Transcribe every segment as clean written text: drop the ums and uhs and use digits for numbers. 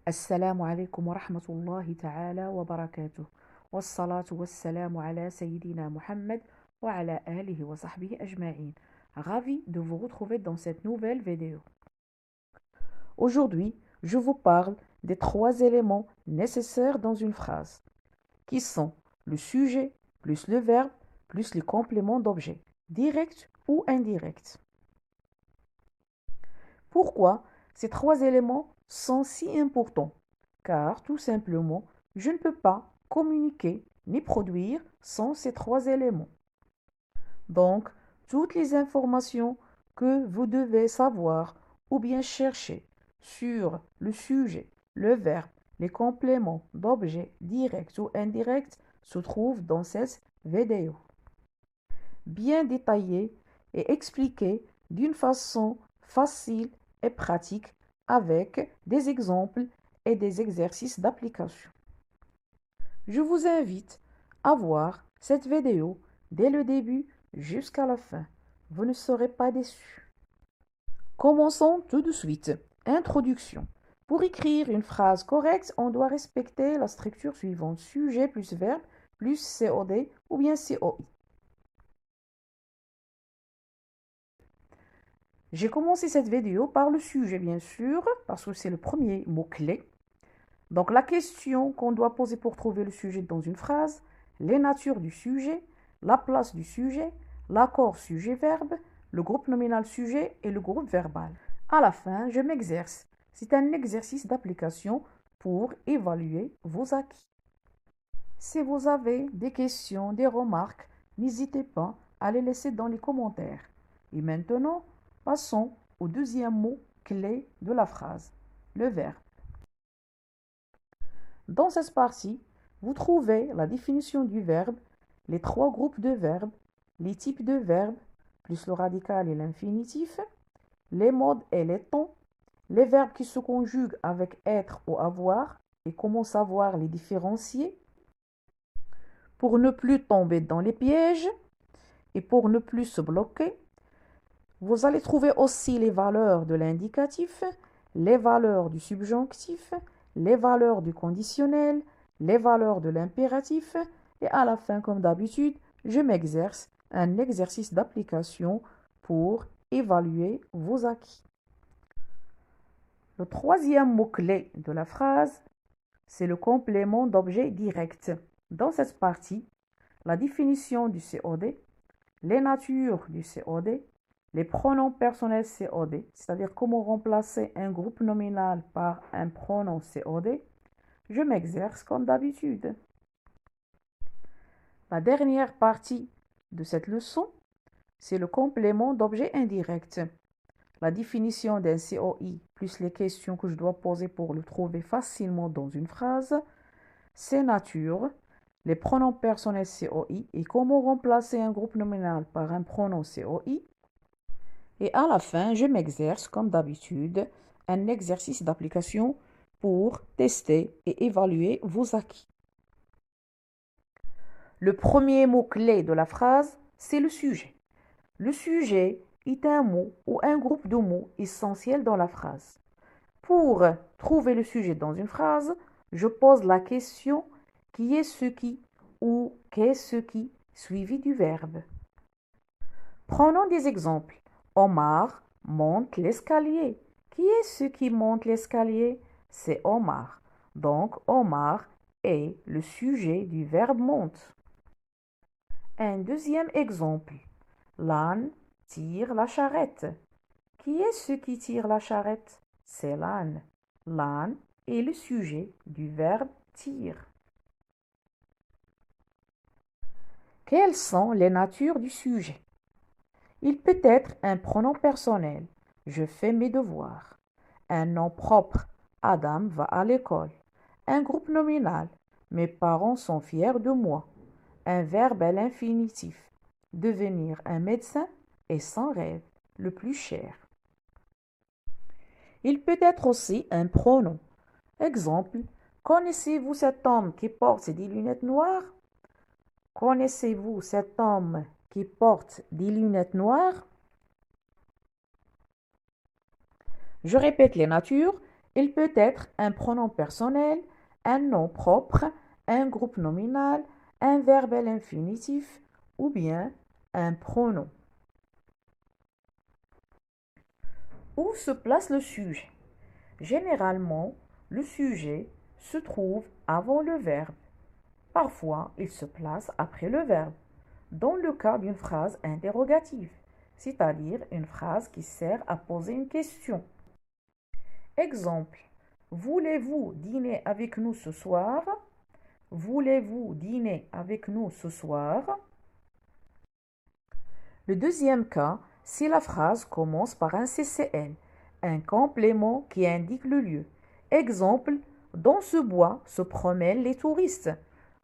السلام عليكم ورحمة الله تعالى وبركاته والصلاة والسلام على سيدنا Mohammed وعلى آله وصحبه أجمعين. Ravi de vous retrouver dans cette nouvelle vidéo. Aujourd'hui, je vous parle des 3 éléments nécessaires dans une phrase, qui sont le sujet, plus le verbe, plus les compléments d'objet, directs ou indirects. Pourquoi ces 3 éléments sont si importants? Car tout simplement, je ne peux pas communiquer ni produire sans ces 3 éléments. Donc, toutes les informations que vous devez savoir ou bien chercher sur le sujet, le verbe, les compléments d'objets directs ou indirects se trouvent dans cette vidéo. Bien détaillée et expliquée d'une façon facile et pratique avec des exemples et des exercices d'application. Je vous invite à voir cette vidéo dès le début jusqu'à la fin. Vous ne serez pas déçus. Commençons tout de suite. Introduction. Pour écrire une phrase correcte, on doit respecter la structure suivante. Sujet plus verbe plus COD ou bien COI. J'ai commencé cette vidéo par le sujet, bien sûr, parce que c'est le premier mot-clé. Donc, la question qu'on doit poser pour trouver le sujet dans une phrase, les natures du sujet, la place du sujet, l'accord sujet-verbe, le groupe nominal sujet et le groupe verbal. À la fin, je m'exerce. C'est un exercice d'application pour évaluer vos acquis. Si vous avez des questions, des remarques, n'hésitez pas à les laisser dans les commentaires. Et maintenant, passons au deuxième mot clé de la phrase, le verbe. Dans cette partie, vous trouvez la définition du verbe, les 3 groupes de verbes, les types de verbes, plus le radical et l'infinitif, les modes et les temps, les verbes qui se conjuguent avec être ou avoir et comment savoir les différencier, pour ne plus tomber dans les pièges et pour ne plus se bloquer. Vous allez trouver aussi les valeurs de l'indicatif, les valeurs du subjonctif, les valeurs du conditionnel, les valeurs de l'impératif et à la fin, comme d'habitude, je m'exerce un exercice d'application pour évaluer vos acquis. Le 3e mot-clé de la phrase, c'est le complément d'objet direct. Dans cette partie, la définition du COD, les natures du COD, les pronoms personnels COD, c'est-à-dire comment remplacer un groupe nominal par un pronom COD, je m'exerce comme d'habitude. La dernière partie de cette leçon, c'est le complément d'objet indirect. La définition d'un COI plus les questions que je dois poser pour le trouver facilement dans une phrase, ses natures, les pronoms personnels COI et comment remplacer un groupe nominal par un pronom COI. Et à la fin, je m'exerce, comme d'habitude, un exercice d'application pour tester et évaluer vos acquis. Le premier mot-clé de la phrase, c'est le sujet. Le sujet est un mot ou un groupe de mots essentiels dans la phrase. Pour trouver le sujet dans une phrase, je pose la question qui est ce qui ou qu'est-ce qui suivi du verbe. Prenons des exemples. Omar monte l'escalier. Qui est ce qui monte l'escalier? C'est Omar. Donc, Omar est le sujet du verbe monte. Un deuxième exemple. L'âne tire la charrette. Qui est ce qui tire la charrette? C'est l'âne. L'âne est le sujet du verbe tire. Quelles sont les natures du sujet? Il peut être un pronom personnel. Je fais mes devoirs. Un nom propre. Adam va à l'école. Un groupe nominal. Mes parents sont fiers de moi. Un verbe à l'infinitif. Devenir un médecin est son rêve, le plus cher. Il peut être aussi un pronom. Exemple. Connaissez-vous cet homme qui porte des lunettes noires? Connaissez-vous cet homme qui porte des lunettes noires? Je répète les natures Il peut être un pronom personnel, un nom propre, un groupe nominal, un verbe à l'infinitif ou bien un pronom. Où se place le sujet? Généralement, le sujet se trouve avant le verbe. Parfois, il se place après le verbe. Dans le cas d'une phrase interrogative, c'est-à-dire une phrase qui sert à poser une question. Exemple, voulez-vous dîner avec nous ce soir? Voulez-vous dîner avec nous ce soir? Le deuxième cas, si la phrase commence par un CCL, un complément qui indique le lieu. Exemple, dans ce bois se promènent les touristes.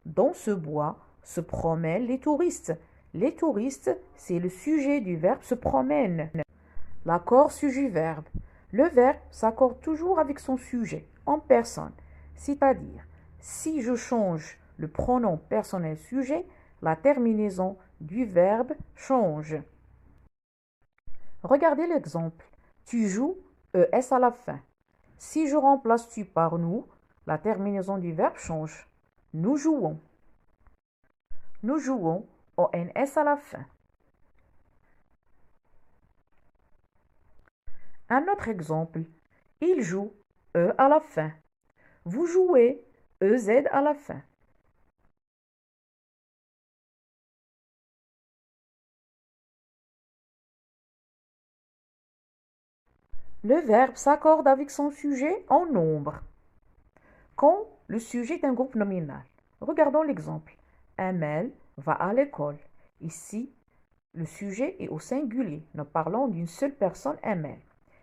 Dans ce bois se promènent les touristes. Les touristes, c'est le sujet du verbe se promène. L'accord sujet-verbe. Le verbe s'accorde toujours avec son sujet, en personne. C'est-à-dire, si je change le pronom personnel sujet, la terminaison du verbe change. Regardez l'exemple. Tu joues ES à la fin. Si je remplace tu par nous, la terminaison du verbe change. Nous jouons. Nous jouons ONS à la fin. Un autre exemple. Il joue E à la fin. Vous jouez EZ à la fin. Le verbe s'accorde avec son sujet en nombre. Quand le sujet est un groupe nominal. Regardons l'exemple. Amel va à l'école. Ici, le sujet est au singulier. Nous parlons d'une seule personne, Amel.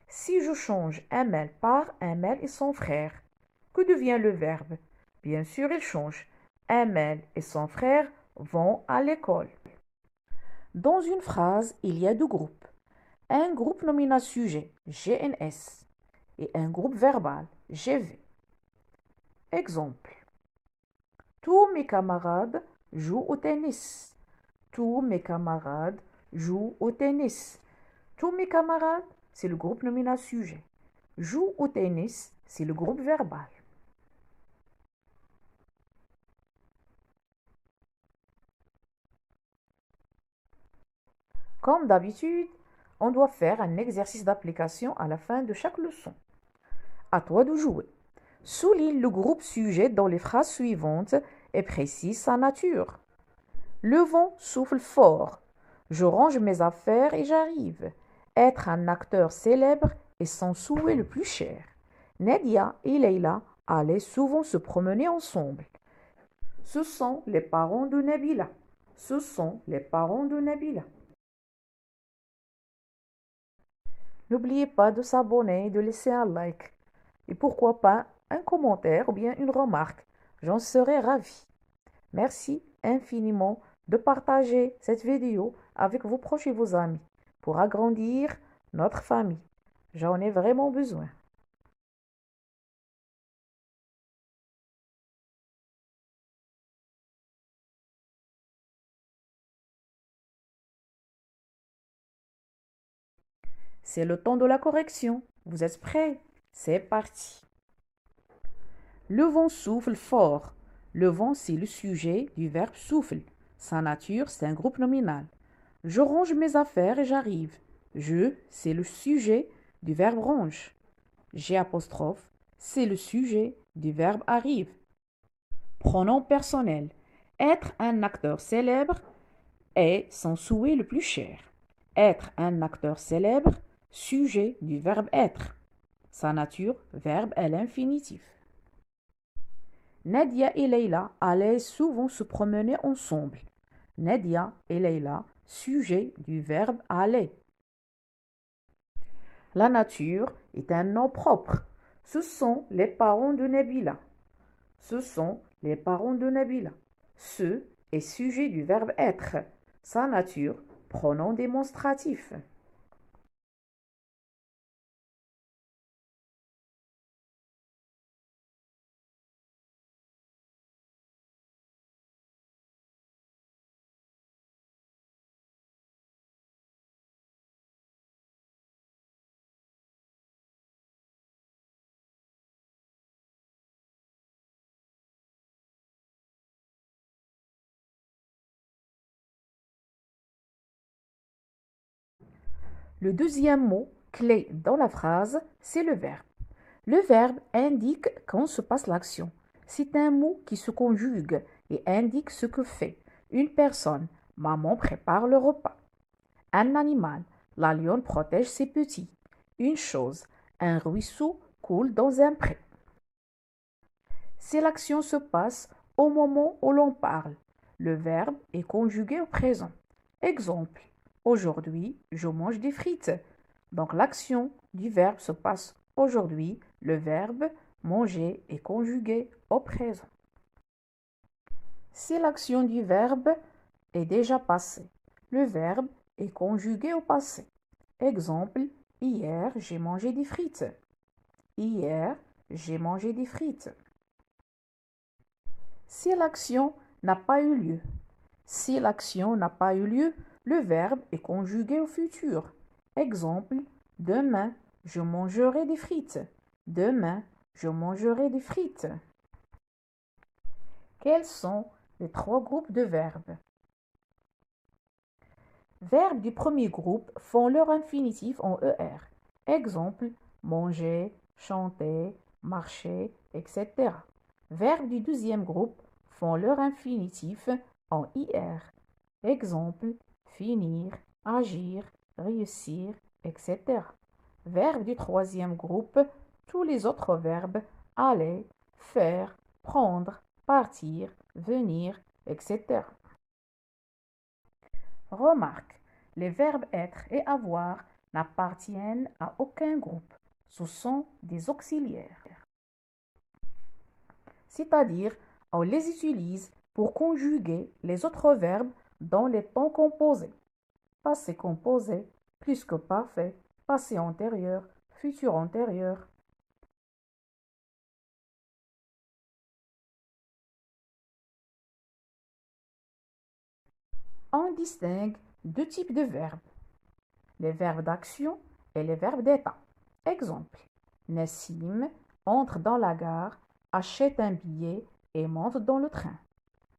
Si je change Amel par Amel et son frère, que devient le verbe? Bien sûr, il change. Amel et son frère vont à l'école. Dans une phrase, il y a deux groupes. Un groupe nominal sujet, GNS, et un groupe verbal, GV. Exemple. Tous mes camarades jouent au tennis. Tous mes camarades jouent au tennis. Tous mes camarades, c'est le groupe nominal sujet. Jouent au tennis, c'est le groupe verbal. Comme d'habitude, on doit faire un exercice d'application à la fin de chaque leçon. À toi de jouer. Souligne le groupe sujet dans les phrases suivantes et précise sa nature. Le vent souffle fort. Je range mes affaires et j'arrive. Être un acteur célèbre est son souhait le plus cher. Nadia et Leila allaient souvent se promener ensemble. Ce sont les parents de Nabila. Ce sont les parents de Nabila. N'oubliez pas de s'abonner et de laisser un like. Et pourquoi pas un commentaire ou bien une remarque. J'en serai ravie. Merci infiniment de partager cette vidéo avec vos proches et vos amis pour agrandir notre famille. J'en ai vraiment besoin. C'est le temps de la correction. Vous êtes prêts? C'est parti. Le vent souffle fort. Le vent, c'est le sujet du verbe souffle. Sa nature, c'est un groupe nominal. Je range mes affaires et j'arrive. Je, c'est le sujet du verbe range. G apostrophe, c'est le sujet du verbe arrive. Pronom personnel. Être un acteur célèbre est son souhait le plus cher. Être un acteur célèbre, sujet du verbe être. Sa nature, verbe à l'infinitif. Nadia et Leila allaient souvent se promener ensemble. Nadia et Leila, sujet du verbe aller. La nature est un nom propre. Ce sont les parents de Nabila. Ce sont les parents de Nabila. Ce est sujet du verbe être. Sa nature, pronom démonstratif. Le deuxième mot clé dans la phrase, c'est le verbe. Le verbe indique quand se passe l'action. C'est un mot qui se conjugue et indique ce que fait une personne. Maman prépare le repas. Un animal, la lionne protège ses petits. Une chose, un ruisseau coule dans un pré. Si l'action se passe au moment où l'on parle, le verbe est conjugué au présent. Exemple, aujourd'hui, je mange des frites. Donc l'action du verbe se passe aujourd'hui. Le verbe manger est conjugué au présent. Si l'action du verbe est déjà passée, le verbe est conjugué au passé. Exemple, hier, j'ai mangé des frites. Hier, j'ai mangé des frites. Si l'action n'a pas eu lieu. Si l'action n'a pas eu lieu, le verbe est conjugué au futur. Exemple, demain, je mangerai des frites. Demain, je mangerai des frites. Quels sont les trois groupes de verbes? Verbes du premier groupe font leur infinitif en ER. Exemple, manger, chanter, marcher, etc. Verbes du deuxième groupe font leur infinitif en IR. Exemple, finir, agir, réussir, etc. Verbes du troisième groupe, tous les autres verbes, aller, faire, prendre, partir, venir, etc. Remarque, les verbes être et avoir n'appartiennent à aucun groupe. Ce sont des auxiliaires. C'est-à-dire, on les utilise pour conjuguer les autres verbes dans les temps composés. Passé composé, plus que parfait, passé antérieur, futur antérieur. On distingue deux types de verbes, les verbes d'action et les verbes d'état. Exemple, Nassim entre dans la gare, achète un billet et monte dans le train.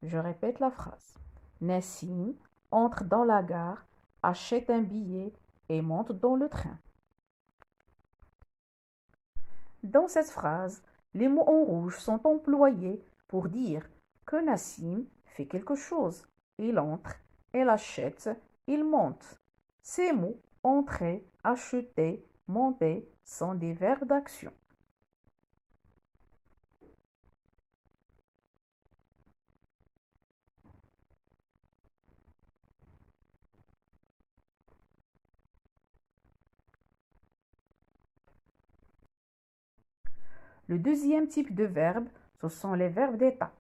Je répète la phrase. Nassim entre dans la gare, achète un billet et monte dans le train. Dans cette phrase, les mots en rouge sont employés pour dire que Nassim fait quelque chose. Il entre, elle achète, il monte. Ces mots entrer, acheter, monter sont des verbes d'action. Le deuxième type de verbe, ce sont les verbes d'état,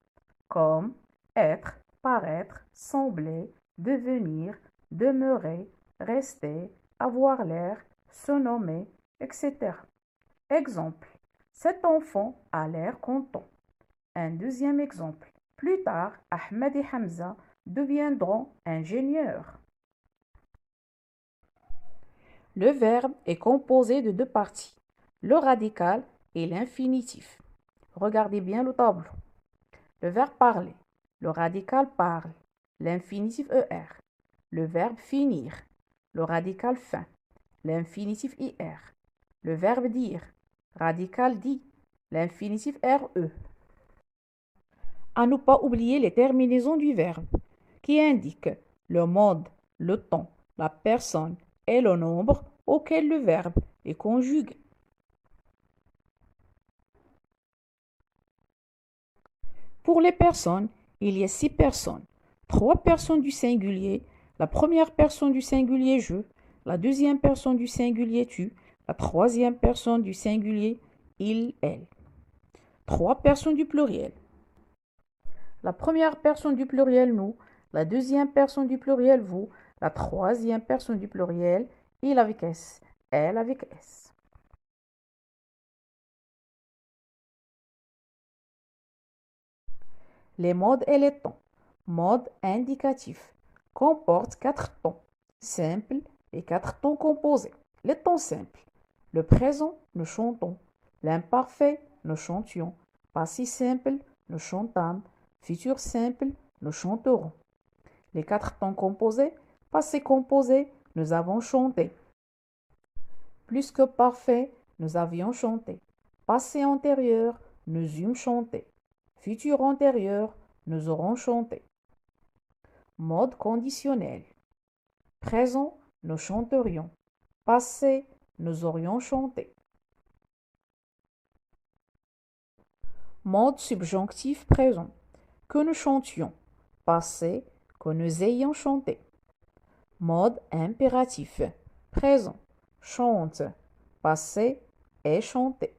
comme être, paraître, sembler, devenir, demeurer, rester, avoir l'air, se nommer, etc. Exemple, cet enfant a l'air content. Un deuxième exemple, plus tard, Ahmed et Hamza deviendront ingénieurs. Le verbe est composé de deux parties, le radical et l'infinitif. Regardez bien le tableau. Le verbe parler, le radical parle, l'infinitif ER. Le verbe finir, le radical fin, l'infinitif IR. Le verbe dire, radical dit, l'infinitif RE. À ne pas oublier les terminaisons du verbe qui indiquent le mode, le temps, la personne et le nombre auquel le verbe est conjugué. Pour les personnes, il y a 6 personnes. 3 personnes du singulier, la première personne du singulier je, la deuxième personne du singulier tu, la troisième personne du singulier il, elle. 3 personnes du pluriel. La première personne du pluriel nous, la deuxième personne du pluriel vous, la troisième personne du pluriel il avec S, elle avec S. Les modes et les temps. Mode indicatif comporte 4 temps simples et 4 temps composés. Les temps simples. Le présent, nous chantons. L'imparfait, nous chantions. Passé simple, nous chantâmes. Futur simple, nous chanterons. Les 4 temps composés. Passé composé, nous avons chanté. Plus que parfait, nous avions chanté. Passé antérieur, nous eûmes chanté. Futur antérieur, nous aurons chanté. Mode conditionnel. Présent, nous chanterions. Passé, nous aurions chanté. Mode subjonctif présent. Que nous chantions. Passé, que nous ayons chanté. Mode impératif. Présent. Chante. Passé est chanté.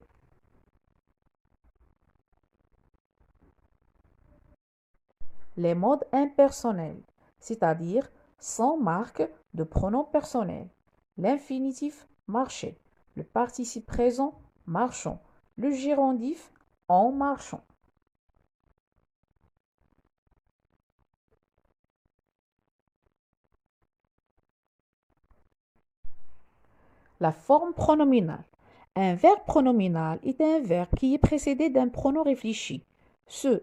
Les modes impersonnels, c'est-à-dire sans marque de pronom personnel. L'infinitif marcher. Le participe présent marchons. Le gérondif en marchant. La forme pronominale. Un verbe pronominal est un verbe qui est précédé d'un pronom réfléchi, SE,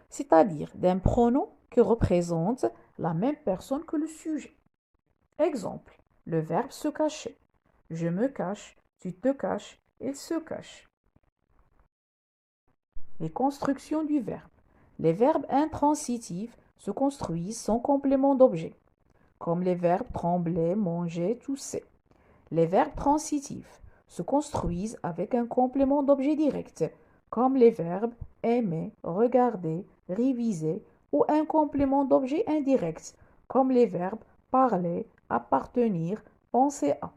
c'est-à-dire d'un pronom qui représente la même personne que le sujet. Exemple, le verbe se cacher. Je me cache, tu te caches, il se cache. Les constructions du verbe. Les verbes intransitifs se construisent sans complément d'objet, comme les verbes trembler, manger, tousser. Les verbes transitifs se construisent avec un complément d'objet direct, comme les verbes aimer, regarder, réviser, ou un complément d'objet indirect, comme les verbes parler, appartenir, penser à.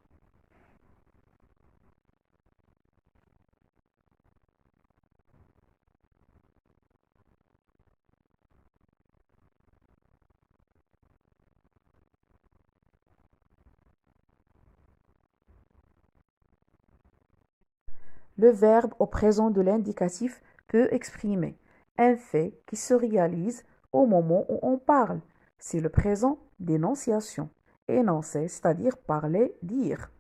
Le verbe au présent de l'indicatif peut exprimer un fait qui se réalise au moment où on parle. C'est le présent d'énonciation. Énoncer, c'est-à-dire parler, dire.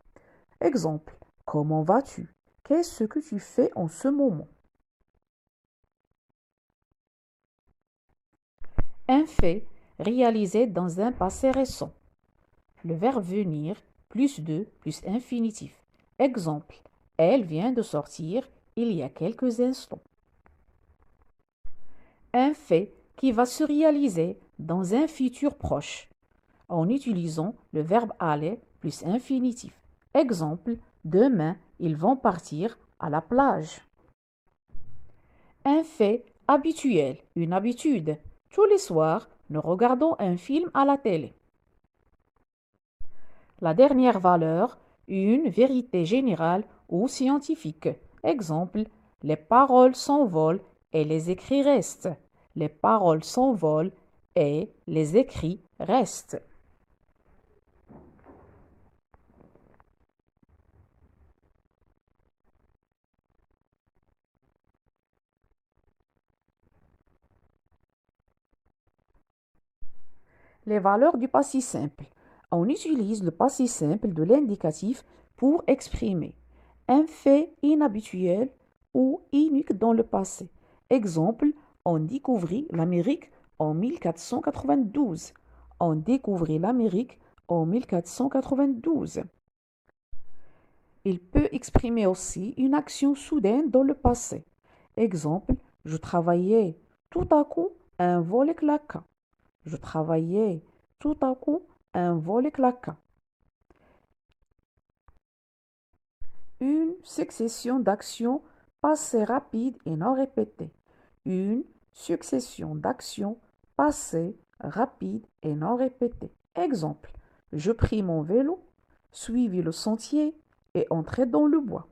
Exemple, comment vas-tu? Qu'est-ce que tu fais en ce moment? Un fait réalisé dans un passé récent. Le verbe venir plus de plus infinitif. Exemple, elle vient de sortir il y a quelques instants. Un fait qui va se réaliser dans un futur proche en utilisant le verbe aller plus infinitif. Exemple, demain, ils vont partir à la plage. Un fait habituel, une habitude. Tous les soirs, nous regardons un film à la télé. La dernière valeur, une vérité générale ou scientifique. Exemple, les paroles s'envolent et les écrits restent. Les paroles s'envolent et les écrits restent. Les valeurs du passé simple. On utilise le passé simple de l'indicatif pour exprimer un fait inhabituel ou unique dans le passé. Exemple, on découvrit l'Amérique en 1492. On découvrit l'Amérique en 1492. Il peut exprimer aussi une action soudaine dans le passé. Exemple, je travaillais, tout à coup, un vol éclata. Je travaillais, tout à coup, un vol éclata. Une succession d'actions passées rapides et non répétées. Une succession d'actions passées rapides et non répétées. Exemple, je pris mon vélo, suivis le sentier et entrai dans le bois.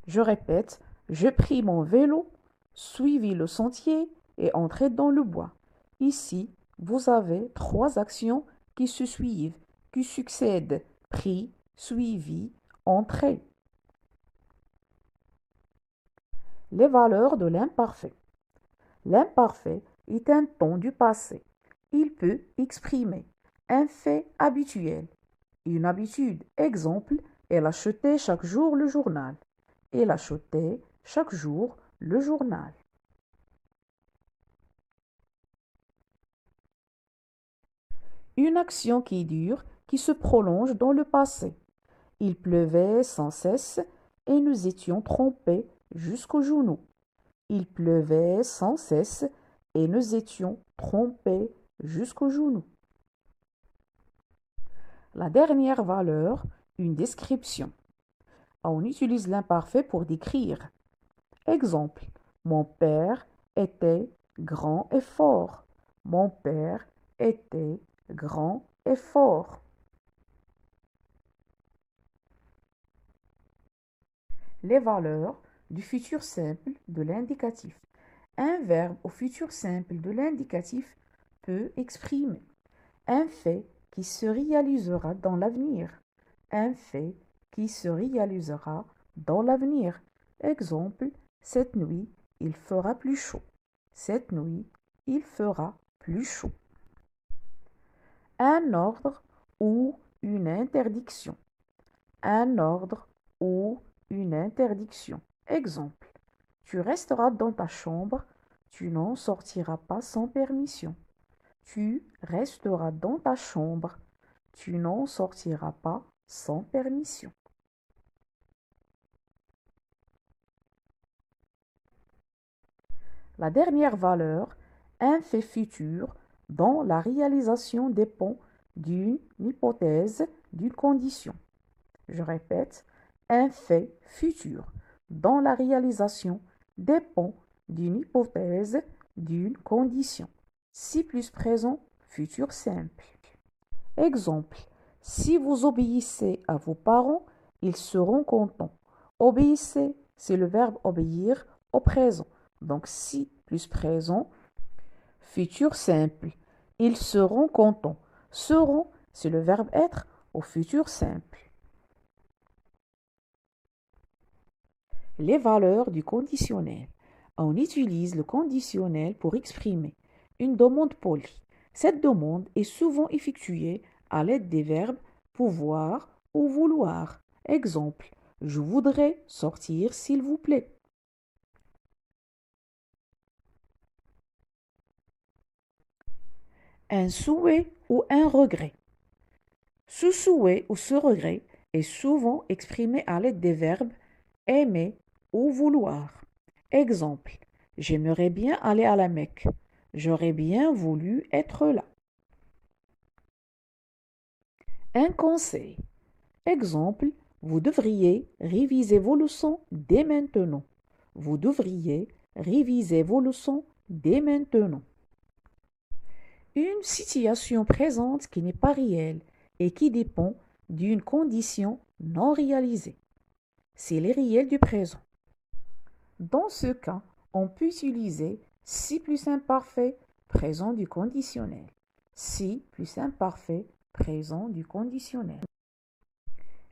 Je répète, je pris mon vélo, suivis le sentier et entrai dans le bois. Ici, vous avez trois actions qui se suivent, qui succèdent. Pris, suivi, entré. Les valeurs de l'imparfait. L'imparfait est un ton du passé. Il peut exprimer un fait habituel, une habitude. Exemple, elle achetait chaque jour le journal. Elle achetait chaque jour le journal. Une action qui dure, qui se prolonge dans le passé. Il pleuvait sans cesse et nous étions trempés jusqu'aux genoux. Il pleuvait sans cesse et nous étions trempés jusqu'aux genoux. La dernière valeur, une description. On utilise l'imparfait pour décrire. Exemple, mon père était grand et fort. Mon père était grand et fort. Les valeurs du futur simple de l'indicatif. Un verbe au futur simple de l'indicatif peut exprimer un fait qui se réalisera dans l'avenir. Un fait qui se réalisera dans l'avenir. Exemple, cette nuit, il fera plus chaud. Cette nuit, il fera plus chaud. Un ordre ou une interdiction. Un ordre ou une interdiction. Exemple, tu resteras dans ta chambre, tu n'en sortiras pas sans permission. Tu resteras dans ta chambre, tu n'en sortiras pas sans permission. La dernière valeur, un fait futur dont la réalisation dépend d'une hypothèse, d'une condition. Je répète, un fait futur dont la réalisation dépend d'une hypothèse, d'une condition. Si plus présent, futur simple. Exemple, si vous obéissez à vos parents, ils seront contents. Obéissez, c'est le verbe obéir au présent. Donc, si plus présent, futur simple. Ils seront contents. Seront, c'est le verbe être au futur simple. Les valeurs du conditionnel. On utilise le conditionnel pour exprimer une demande polie. Cette demande est souvent effectuée à l'aide des verbes pouvoir ou vouloir. Exemple, je voudrais sortir s'il vous plaît. Un souhait ou un regret. Ce souhait ou ce regret est souvent exprimé à l'aide des verbes aimer ou vouloir. Exemple, j'aimerais bien aller à la Mecque. J'aurais bien voulu être là. Un conseil. Exemple, vous devriez réviser vos leçons dès maintenant. Vous devriez réviser vos leçons dès maintenant. Une situation présente qui n'est pas réelle et qui dépend d'une condition non réalisée. C'est les réels du présent. Dans ce cas, on peut utiliser si plus imparfait présent du conditionnel. Si plus imparfait présent du conditionnel.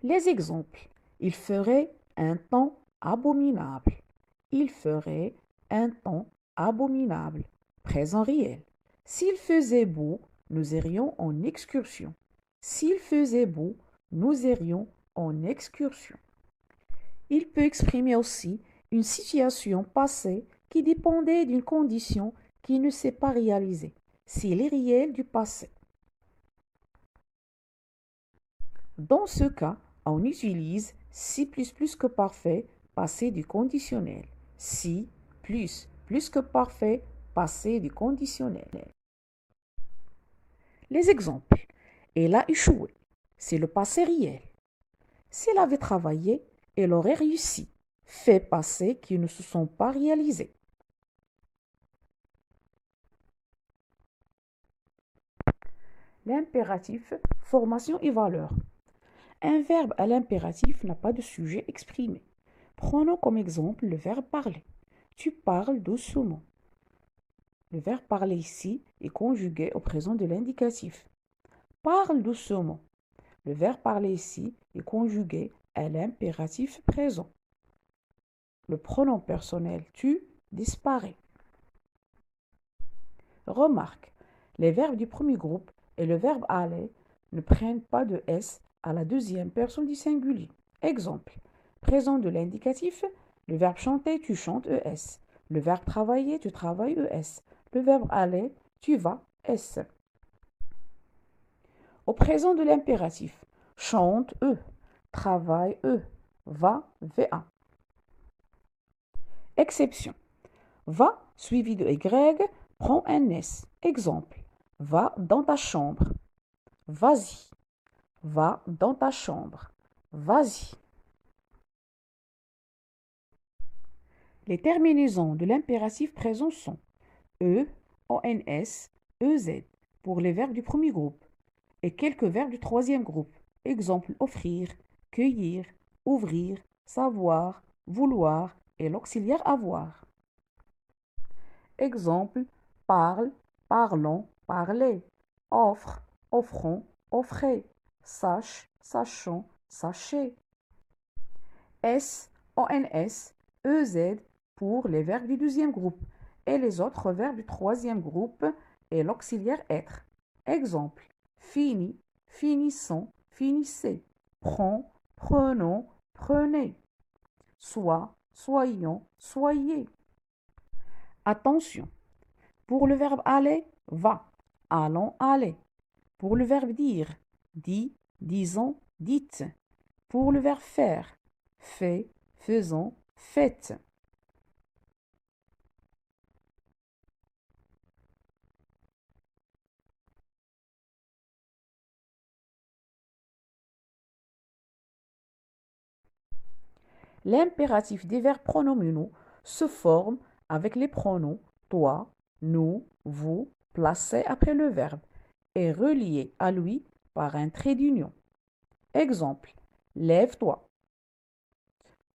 Les exemples. Il ferait un temps abominable. Il ferait un temps abominable. Présent réel. S'il faisait beau, nous irions en excursion. S'il faisait beau, nous irions en excursion. Il peut exprimer aussi une situation passée qui dépendait d'une condition qui ne s'est pas réalisée. C'est les réels du passé. Dans ce cas, on utilise si plus que parfait, passé du conditionnel. Si plus que parfait, passé du conditionnel. Les exemples. Elle a échoué. C'est le passé réel. Si elle avait travaillé, elle aurait réussi. Faits passés qui ne se sont pas réalisés. L'impératif, formation et valeur. Un verbe à l'impératif n'a pas de sujet exprimé. Prenons comme exemple le verbe parler. Tu parles doucement. Le verbe parler ici est conjugué au présent de l'indicatif. Parle doucement. Le verbe parler ici est conjugué à l'impératif présent. Le pronom personnel tu disparaît. Remarque, les verbes du premier groupe et le verbe aller ne prennent pas de S à la deuxième personne du singulier. Exemple, présent de l'indicatif, le verbe chanter, tu chantes ES. Le verbe travailler, tu travailles ES. Le verbe aller, tu vas S. Au présent de l'impératif, chante, eux. Travaille, eux. Va, va. Exception. Va suivi de Y prend un S. Exemple. Va dans ta chambre. Vas-y. Va dans ta chambre. Vas-y. Les terminaisons de l'impératif présent sont E, ONS, EZ pour les verbes du premier groupe et quelques verbes du troisième groupe. Exemple offrir, cueillir, ouvrir, savoir, vouloir et l'auxiliaire avoir. Exemple parle, parlons, parlez, offre, offrons, offrez, sache, sachons, sachez. S, ONS, EZ pour les verbes du deuxième groupe et les autres verbes du troisième groupe et l'auxiliaire être. Exemple, fini, finissons, finissez, prends, prenons, prenez, sois, soyons, soyez. Attention, pour le verbe aller, va, allons, aller. Pour le verbe dire, dis, disons, dites. Pour le verbe faire, fait, faisons, faites. L'impératif des verbes pronominaux se forme avec les pronoms toi, nous, vous placés après le verbe et reliés à lui par un trait d'union. Exemple, lève-toi.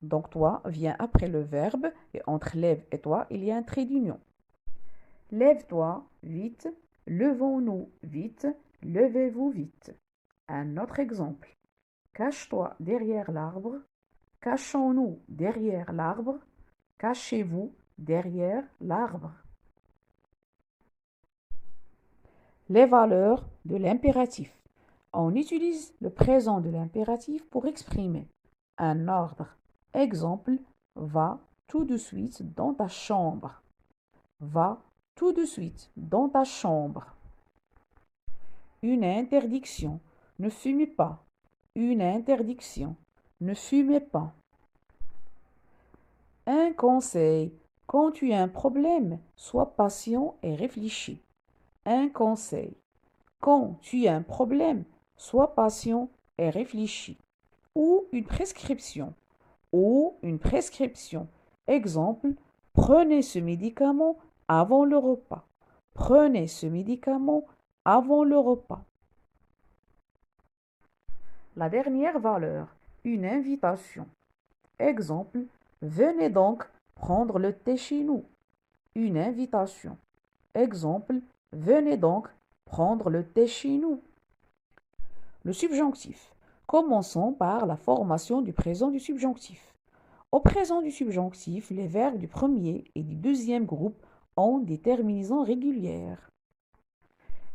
Donc toi vient après le verbe et entre lève et toi, il y a un trait d'union. Lève-toi vite, levons-nous vite, levez-vous vite. Un autre exemple. Cache-toi derrière l'arbre, cachons-nous derrière l'arbre, cachez-vous derrière l'arbre. Les valeurs de l'impératif. On utilise le présent de l'impératif pour exprimer un ordre. Exemple, va tout de suite dans ta chambre. Va tout de suite dans ta chambre. Une interdiction. Ne fumez pas. Une interdiction. Ne fumez pas. Un conseil. Quand tu as un problème, sois patient et réfléchis. Un conseil. Quand tu as un problème, sois patient et réfléchis. Ou une prescription. Ou une prescription. Exemple, prenez ce médicament avant le repas. Prenez ce médicament avant le repas. La dernière valeur, une invitation. Exemple, venez donc prendre le thé chez nous. Une invitation. Exemple, venez donc prendre le thé chez nous. Le subjonctif. Commençons par la formation du présent du subjonctif. Au présent du subjonctif, les verbes du premier et du deuxième groupe ont des terminaisons régulières.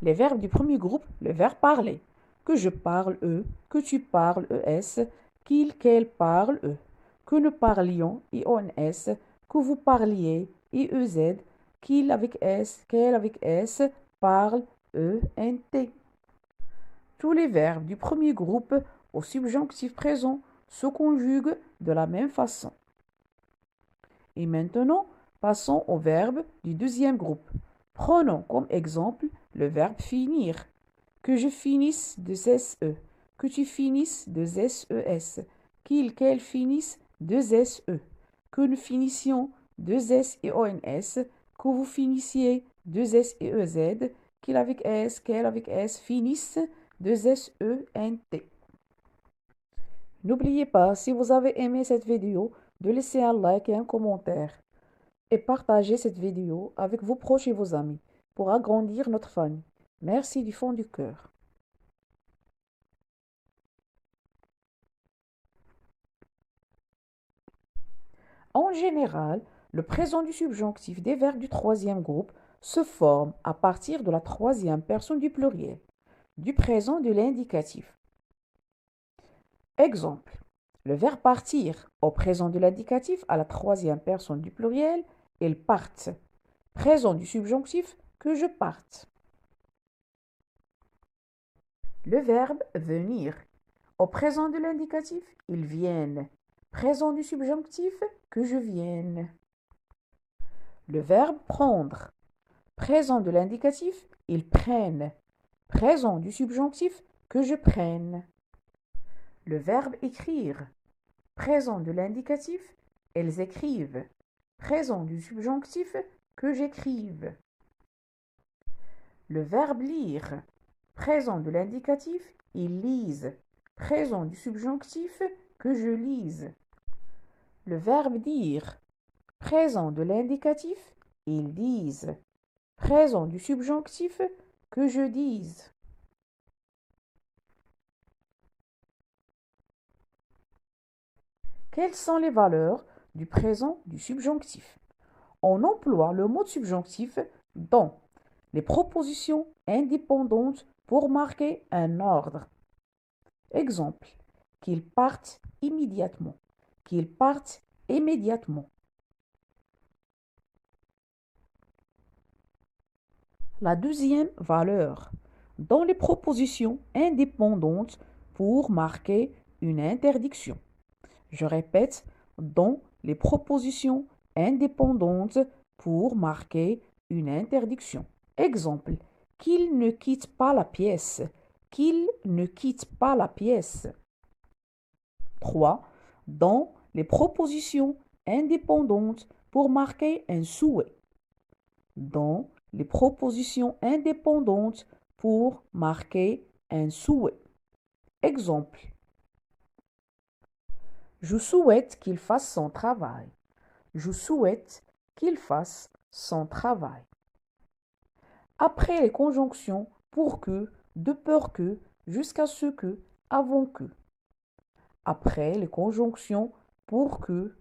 Les verbes du premier groupe, le verbe parler. Que je parle, eux. Que tu parles, ES. Qu'il, qu'elle parle, eux. Que nous parlions, IONS. Que vous parliez, IEZ. Qu'il avec S, qu'elle avec S. Parle, ENT. Tous les verbes du premier groupe au subjonctif présent se conjuguent de la même façon. Et maintenant, passons au verbe du deuxième groupe. Prenons comme exemple le verbe finir. Que je finisse de SE. Que tu finisses de SES. Qu'il, qu'elle finisse de SE. Que nous finissions de S et ONS. Que vous finissiez de S et EZ. Qu'il avec S, qu'elle avec S finissent de SENT. N'oubliez pas, si vous avez aimé cette vidéo, de laisser un like et un commentaire. Et partagez cette vidéo avec vos proches et vos amis pour agrandir notre famille. Merci du fond du cœur. En général, le présent du subjonctif des verbes du troisième groupe se forme à partir de la troisième personne du pluriel, du présent de l'indicatif. Exemple, le verbe partir au présent de l'indicatif à la troisième personne du pluriel, ils partent. Présent du subjonctif, que je parte. Le verbe venir. Au présent de l'indicatif, ils viennent. Présent du subjonctif, que je vienne. Le verbe prendre. Présent de l'indicatif, ils prennent. Présent du subjonctif, que je prenne. Le verbe écrire. Présent de l'indicatif, elles écrivent. Présent du subjonctif, que j'écrive. Le verbe lire. Présent de l'indicatif, ils lisent. Présent du subjonctif, que je lise. Le verbe dire. Présent de l'indicatif, ils disent. Présent du subjonctif, que je dise. Quelles sont les valeurs du présent du subjonctif? On emploie le mot subjonctif dans les propositions indépendantes pour marquer un ordre. Exemple, qu'ils partent immédiatement, qu'ils partent immédiatement. La deuxième valeur, dans les propositions indépendantes pour marquer une interdiction. Je répète, dans les propositions indépendantes pour marquer une interdiction. Exemple, qu'il ne quitte pas la pièce, qu'il ne quitte pas la pièce. 3. Dans les propositions indépendantes pour marquer un souhait. Dans les propositions indépendantes pour marquer un souhait. Exemple, je souhaite qu'il fasse son travail. Je souhaite qu'il fasse son travail. Après les conjonctions pour que, de peur que, jusqu'à ce que, avant que. Après les conjonctions pour que,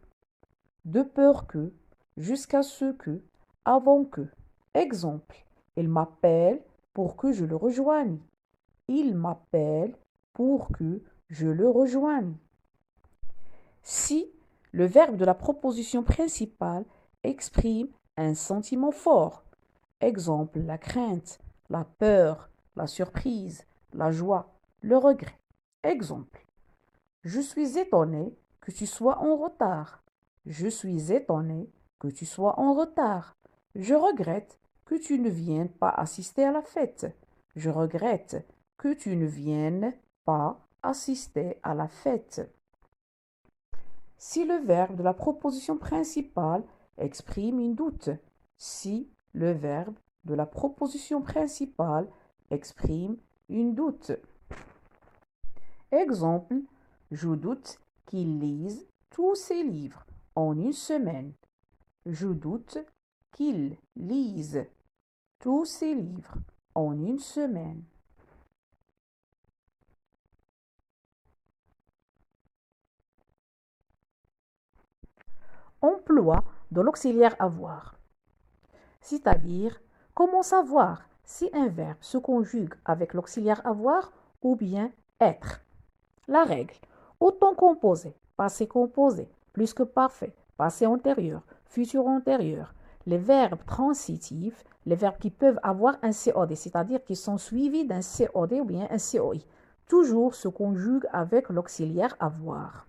de peur que, jusqu'à ce que, avant que. Exemple, il m'appelle pour que je le rejoigne. Il m'appelle pour que je le rejoigne. Si le verbe de la proposition principale exprime un sentiment fort, exemple la crainte, la peur, la surprise, la joie, le regret. Exemple, je suis étonné que tu sois en retard. Je suis étonné que tu sois en retard. Je regrette que tu ne viennes pas assister à la fête. Je regrette que tu ne viennes pas assister à la fête. Si le verbe de la proposition principale exprime un doute, si le verbe de la proposition principale exprime un doute. Exemple, je doute qu'il lise tous ses livres en une semaine. Je doute qu'il lise tous ses livres en une semaine. Emploi de l'auxiliaire avoir. C'est-à-dire, comment savoir si un verbe se conjugue avec l'auxiliaire avoir ou bien être. La règle, autant composé, passé composé, plus que parfait, passé antérieur, futur antérieur. Les verbes transitifs, les verbes qui peuvent avoir un COD, c'est-à-dire qui sont suivis d'un COD ou bien un COI, toujours se conjuguent avec l'auxiliaire avoir.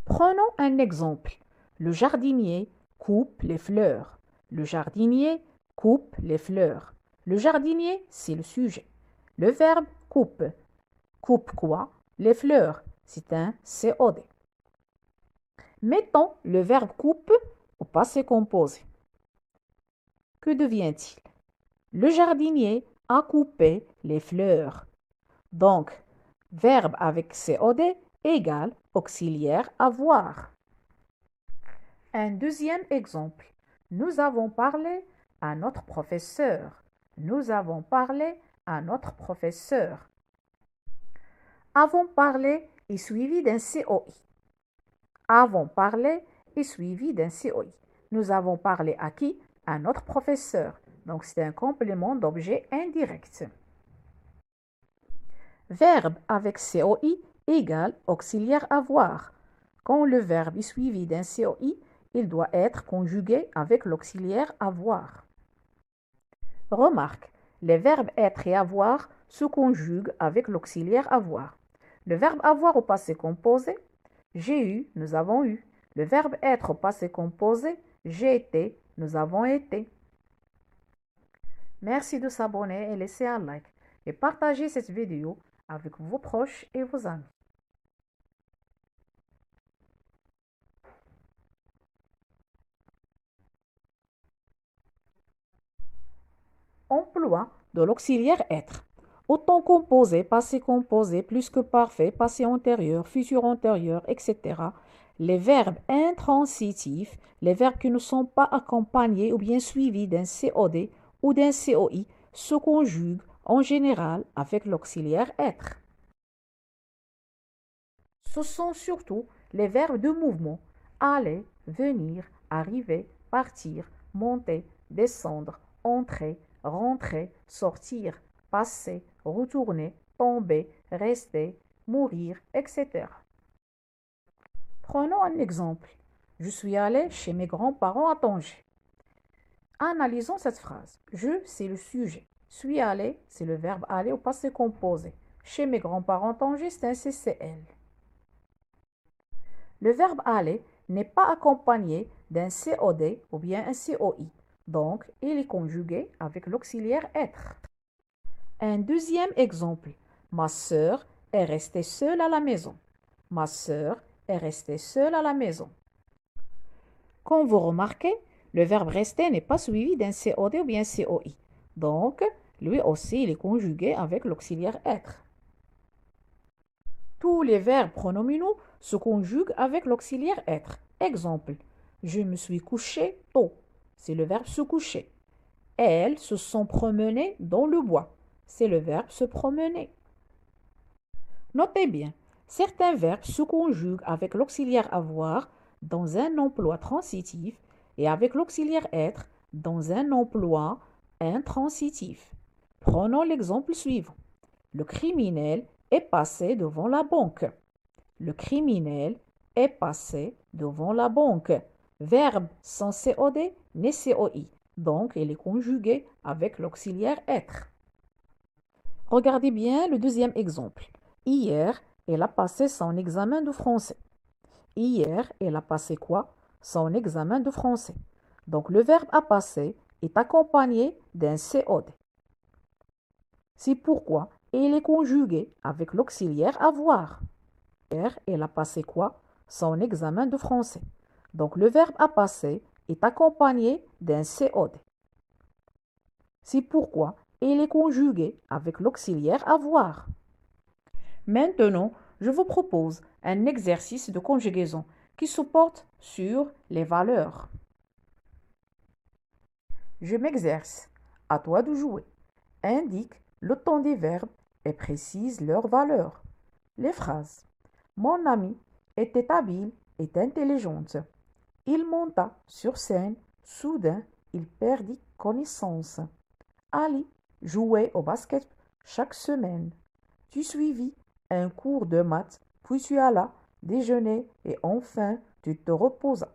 Prenons un exemple. Le jardinier coupe les fleurs. Le jardinier coupe les fleurs. Le jardinier, c'est le sujet. Le verbe coupe. Coupe quoi? Les fleurs. C'est un COD. Mettons le verbe coupe au passé composé. Que devient-il? Le jardinier a coupé les fleurs. Donc, verbe avec COD égale auxiliaire avoir. Un deuxième exemple. Nous avons parlé à notre professeur. Nous avons parlé à notre professeur. Avons parlé est suivi d'un COI. Avons parlé est suivi d'un COI. Nous avons parlé à qui? À notre professeur. Donc, c'est un complément d'objet indirect. Verbe avec COI égale auxiliaire avoir. Quand le verbe est suivi d'un COI, il doit être conjugué avec l'auxiliaire avoir. Remarque, les verbes être et avoir se conjugue avec l'auxiliaire avoir. Le verbe avoir au passé composé, j'ai eu, nous avons eu. Le verbe être au passé composé, j'ai été, nous avons été. Merci de s'abonner et laisser un like et partager cette vidéo avec vos proches et vos amis. Emploi de l'auxiliaire être. Autant composé, passé composé, plus que parfait, passé antérieur, futur antérieur, etc. Les verbes intransitifs, les verbes qui ne sont pas accompagnés ou bien suivis d'un COD ou d'un COI, se conjuguent en général avec l'auxiliaire être. Ce sont surtout les verbes de mouvement, aller, venir, arriver, partir, monter, descendre, entrer, rentrer, sortir, passer, retourner, tomber, rester, mourir, etc. Prenons un exemple. Je suis allé chez mes grands-parents à Tanger. Analysons cette phrase. Je, c'est le sujet. Suis allé, c'est le verbe aller au passé composé. Chez mes grands-parents à Tanger, c'est un CCL. Le verbe aller n'est pas accompagné d'un COD ou bien un COI. Donc, il est conjugué avec l'auxiliaire être. Un deuxième exemple. Ma sœur est restée seule à la maison. Ma sœur est restée seule à la maison. Comme vous remarquez, le verbe rester n'est pas suivi d'un COD ou bien COI. Donc, lui aussi, il est conjugué avec l'auxiliaire être. Tous les verbes pronominaux se conjuguent avec l'auxiliaire être. Exemple, je me suis couché tôt. C'est le verbe se coucher. Elles se sont promenées dans le bois. C'est le verbe se promener. Notez bien, certains verbes se conjuguent avec l'auxiliaire avoir dans un emploi transitif et avec l'auxiliaire être dans un emploi intransitif. Prenons l'exemple suivant. Le criminel est passé devant la banque. Le criminel est passé devant la banque. Verbe sans COD ni COI. Donc, il est conjugué avec l'auxiliaire être. Regardez bien le deuxième exemple. Hier, elle a passé son examen de français. Hier, elle a passé quoi? Son examen de français. Donc, le verbe a passé est accompagné d'un COD. C'est pourquoi il est conjugué avec l'auxiliaire avoir. Hier, elle a passé quoi? Son examen de français. Donc, le verbe a passé est accompagné d'un COD. C'est pourquoi il est conjugué avec l'auxiliaire avoir. Maintenant, je vous propose un exercice de conjugaison qui se porte sur les valeurs. Je m'exerce. À toi de jouer. Indique le temps des verbes et précise leurs valeurs. Les phrases. Mon ami était habile et intelligente. Il monta sur scène. Soudain, il perdit connaissance. Ali jouait au basket chaque semaine. Tu suivis un cours de maths, puis tu allas déjeuner et enfin tu te reposas.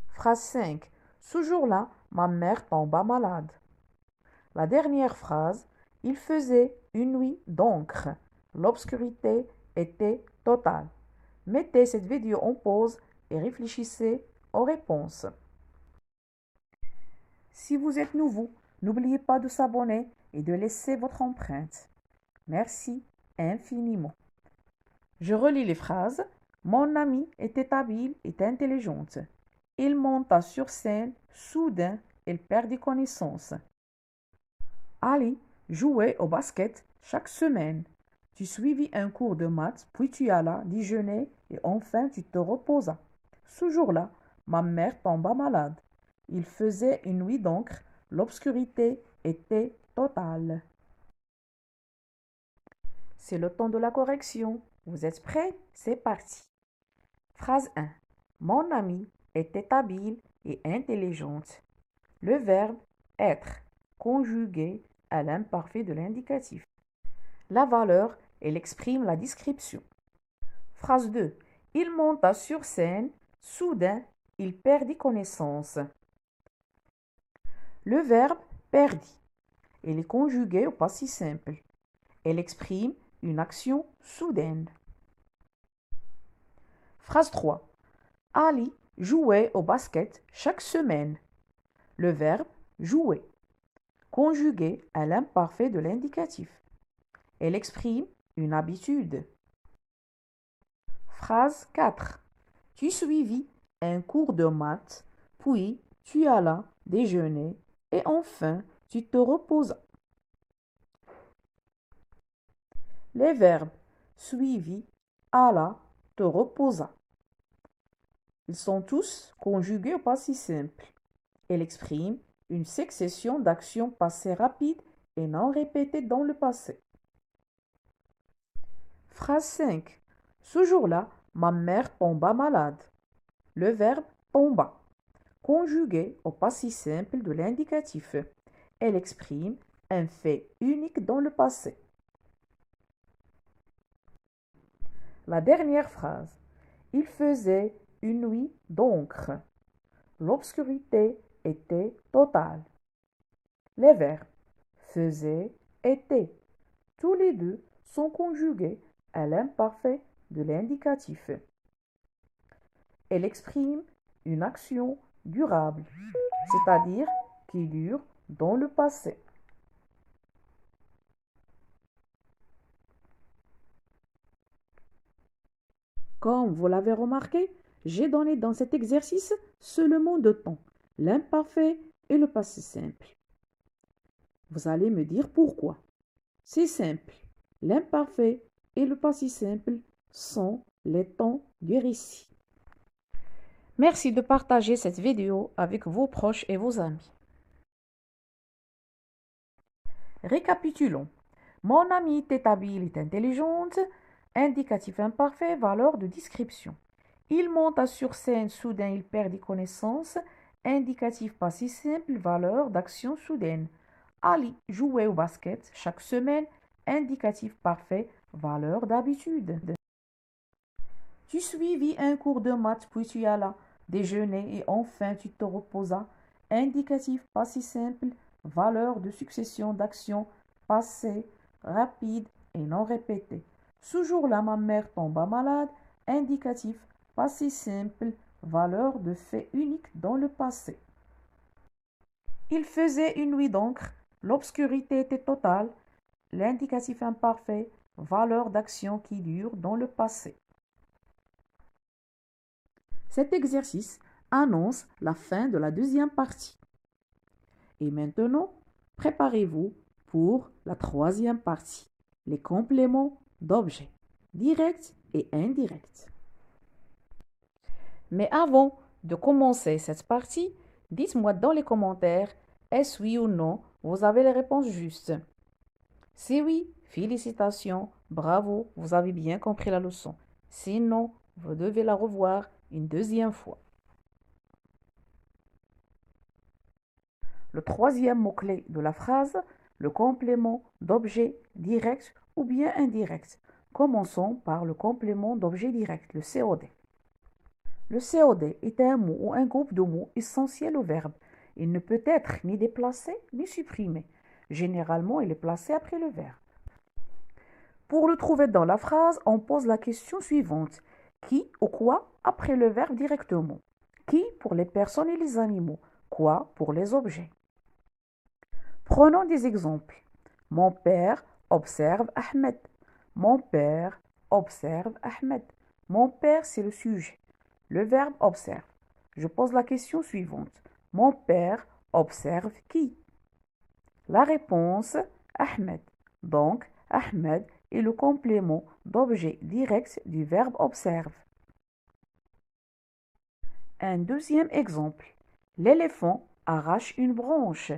Phrase 5. Ce jour-là, ma mère tomba malade. La dernière phrase. Il faisait une nuit d'encre. L'obscurité était totale. Mettez cette vidéo en pause et réfléchissez aux réponses. Si vous êtes nouveau, n'oubliez pas de s'abonner et de laisser votre empreinte. Merci infiniment. Je relis les phrases. Mon ami était habile et intelligente. Il monta sur scène. Soudain, il perdit connaissance. Ali jouait au basket chaque semaine. Tu suivis un cours de maths, puis tu allas déjeuner et enfin tu te reposas. Ce jour-là, ma mère tomba malade. Il faisait une nuit d'encre. L'obscurité était totale. C'est le temps de la correction. Vous êtes prêts? C'est parti. Phrase 1. Mon amie était habile et intelligente. Le verbe être, conjugué à l'imparfait de l'indicatif. La valeur, elle exprime la description. Phrase 2. Il monta sur scène. Soudain, il perdit connaissance. Le verbe perdit. Il est conjugué au passé simple. Elle exprime une action soudaine. Phrase 3. Ali jouait au basket chaque semaine. Le verbe jouer, conjugué à l'imparfait de l'indicatif. Elle exprime une habitude. Phrase 4. Tu suivis un cours de maths, puis tu allas déjeuner et enfin tu te reposas. Les verbes suivis, alla, te reposa. Ils sont tous conjugués au passé simple. Elle exprime une succession d'actions passées rapides et non répétées dans le passé. Phrase 5. Ce jour-là, ma mère tomba malade. Le verbe tomba, conjugué au passé simple de l'indicatif. Elle exprime un fait unique dans le passé. La dernière phrase. Il faisait une nuit d'encre. L'obscurité était totale. Les verbes faisait, était. Tous les deux sont conjugués à l'imparfait de l'indicatif. Elle exprime une action durable, c'est-à-dire qui dure dans le passé. Comme vous l'avez remarqué, j'ai donné dans cet exercice seulement deux temps, l'imparfait et le passé simple. Vous allez me dire pourquoi. C'est simple. L'imparfait et le passé simple sont les temps du récit. Merci de partager cette vidéo avec vos proches et vos amis. Récapitulons. Mon amie Tête habile est intelligente. Indicatif imparfait, valeur de description. Il monta sur scène, soudain il perdit connaissance. Indicatif passé simple, valeur d'action soudaine. Ali jouait au basket chaque semaine. Indicatif parfait, valeur d'habitude. Tu suivis un cours de maths, puis tu allas déjeuner et enfin tu te reposas. Indicatif passé simple, valeur de succession d'actions passées, rapides et non répétées. Ce jour-là, ma mère tomba malade. Indicatif passé simple, valeur de fait unique dans le passé. Il faisait une nuit d'encre. L'obscurité était totale. L'indicatif imparfait, valeur d'action qui dure dans le passé. Cet exercice annonce la fin de la deuxième partie. Et maintenant, préparez-vous pour la troisième partie, les compléments d'objets, directs et indirects. Mais avant de commencer cette partie, dites-moi dans les commentaires, est-ce oui ou non, vous avez les réponses justes. Si oui, félicitations, bravo, vous avez bien compris la leçon. Sinon, vous devez la revoir une deuxième fois. Le troisième mot-clé de la phrase, le complément d'objet direct ou bien indirect. Commençons par le complément d'objet direct, le COD. Le COD est un mot ou un groupe de mots essentiels au verbe. Il ne peut être ni déplacé ni supprimé. Généralement, il est placé après le verbe. Pour le trouver dans la phrase, on pose la question suivante. Qui ou quoi après le verbe directement? Qui pour les personnes et les animaux? Quoi pour les objets? Prenons des exemples. Mon père observe Ahmed. Mon père observe Ahmed. Mon père, c'est le sujet. Le verbe observe. Je pose la question suivante. Mon père observe qui? La réponse, Ahmed. Donc, Ahmed est le complément d'objet direct du verbe observe. Un deuxième exemple. L'éléphant arrache une branche.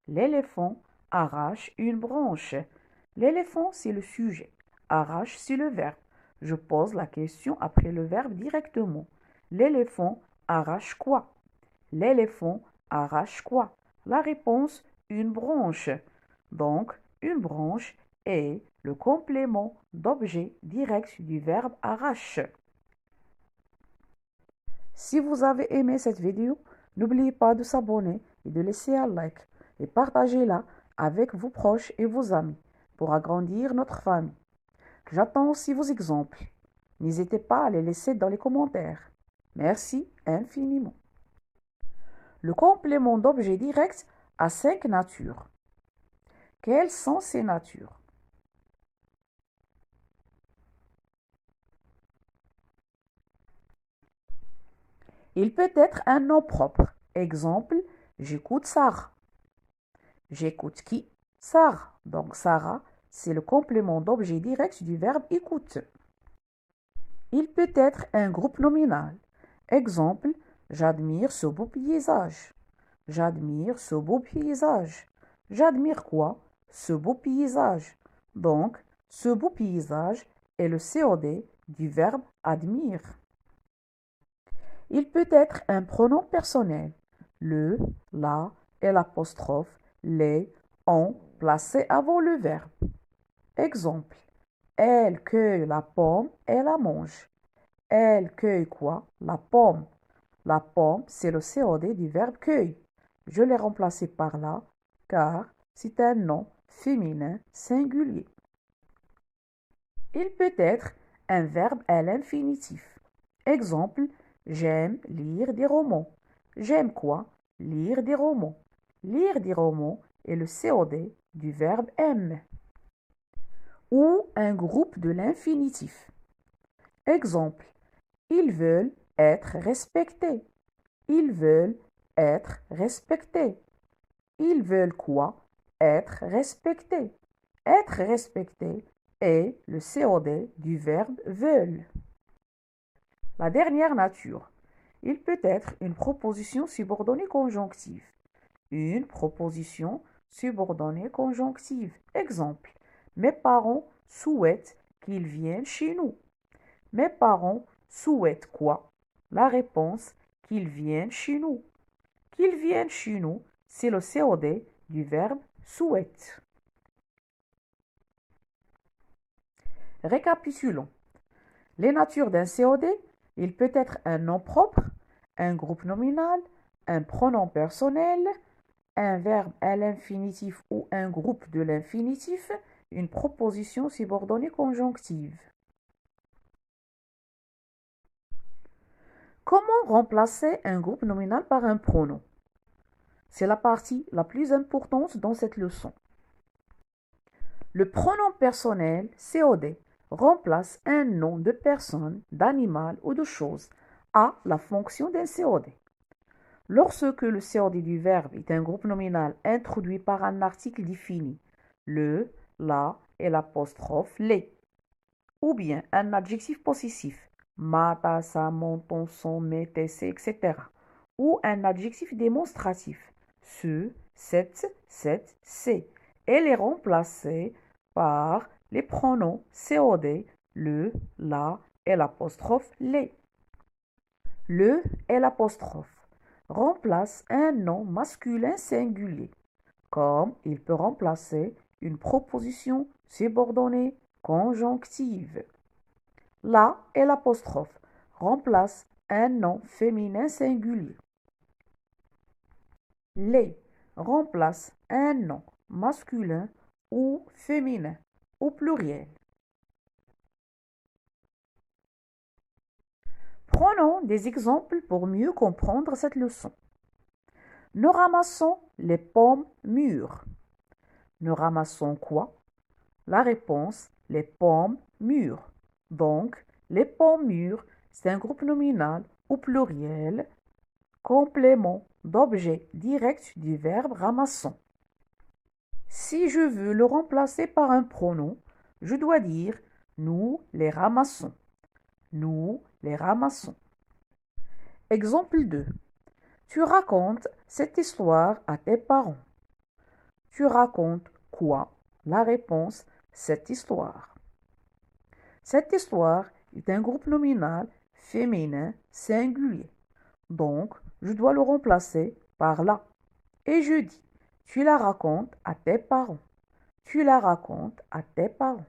L'éléphant arrache une branche. L'éléphant, c'est le sujet. Arrache, c'est le verbe. Je pose la question après le verbe directement. L'éléphant arrache quoi? L'éléphant arrache quoi? La réponse, une branche. Donc, une branche est le complément d'objet direct du verbe arrache. Si vous avez aimé cette vidéo, n'oubliez pas de s'abonner et de laisser un like et partagez-la avec vos proches et vos amis pour agrandir notre famille. J'attends aussi vos exemples. N'hésitez pas à les laisser dans les commentaires. Merci infiniment. Le complément d'objet direct a 5 natures. Quelles sont ces natures? Il peut être un nom propre. Exemple, j'écoute Sarah. J'écoute qui? Sarah. Donc Sarah, c'est le complément d'objet direct du verbe écoute. Il peut être un groupe nominal. Exemple, j'admire ce beau paysage. J'admire ce beau paysage. J'admire quoi? Ce beau paysage. Donc, ce beau paysage est le COD du verbe admire. Il peut être un pronom personnel. Le, la et l'apostrophe, les, ont placés avant le verbe. Exemple, elle cueille la pomme et la mange. Elle cueille quoi? La pomme. La pomme, c'est le COD du verbe cueille. Je l'ai remplacé par là car c'est un nom féminin singulier. Il peut être un verbe à l'infinitif. Exemple, j'aime lire des romans. J'aime quoi? Lire des romans. Lire des romans est le COD du verbe aime. Ou un groupe de l'infinitif. Exemple, ils veulent être respectés. Ils veulent être respectés. Ils veulent quoi? Être respectés. Être respecté est le COD du verbe veulent. La dernière nature. Il peut être une proposition subordonnée conjonctive. Une proposition subordonnée conjonctive. Exemple, mes parents souhaitent qu'ils viennent chez nous. Mes parents souhaitent quoi? La réponse, qu'ils viennent chez nous. Qu'ils viennent chez nous, c'est le COD du verbe souhaite. Récapitulons. Les natures d'un COD, il peut être un nom propre, un groupe nominal, un pronom personnel, un verbe à l'infinitif ou un groupe de l'infinitif, une proposition subordonnée conjonctive. Comment remplacer un groupe nominal par un pronom? C'est la partie la plus importante dans cette leçon. Le pronom personnel, COD, remplace un nom de personne, d'animal ou de chose à la fonction d'un COD. Lorsque le COD du verbe est un groupe nominal introduit par un article défini, le, la et l'apostrophe les, ou bien un adjectif possessif, mata, sa, mon, ton, son, mes, tes, etc., ou un adjectif démonstratif, ce, cette, c'est, elle est remplacée par les pronoms COD, le, la et l'apostrophe les. Le et l'apostrophe remplace un nom masculin singulier, comme il peut remplacer une proposition subordonnée conjonctive. La et l'apostrophe remplace un nom féminin singulier. Les remplace un nom masculin ou féminin au pluriel. Prenons des exemples pour mieux comprendre cette leçon. Nous ramassons les pommes mûres. Nous ramassons quoi? La réponse, les pommes mûres. Donc, les pommes mûres, c'est un groupe nominal au pluriel, complément d'objet direct du verbe ramassons. Si je veux le remplacer par un pronom, je dois dire nous les ramassons. Nous les ramassons. Exemple 2. Tu racontes cette histoire à tes parents. Tu racontes quoi? La réponse, cette histoire. Cette histoire est un groupe nominal féminin singulier. Donc, je dois le remplacer par la. Et je dis, tu la racontes à tes parents. Tu la racontes à tes parents.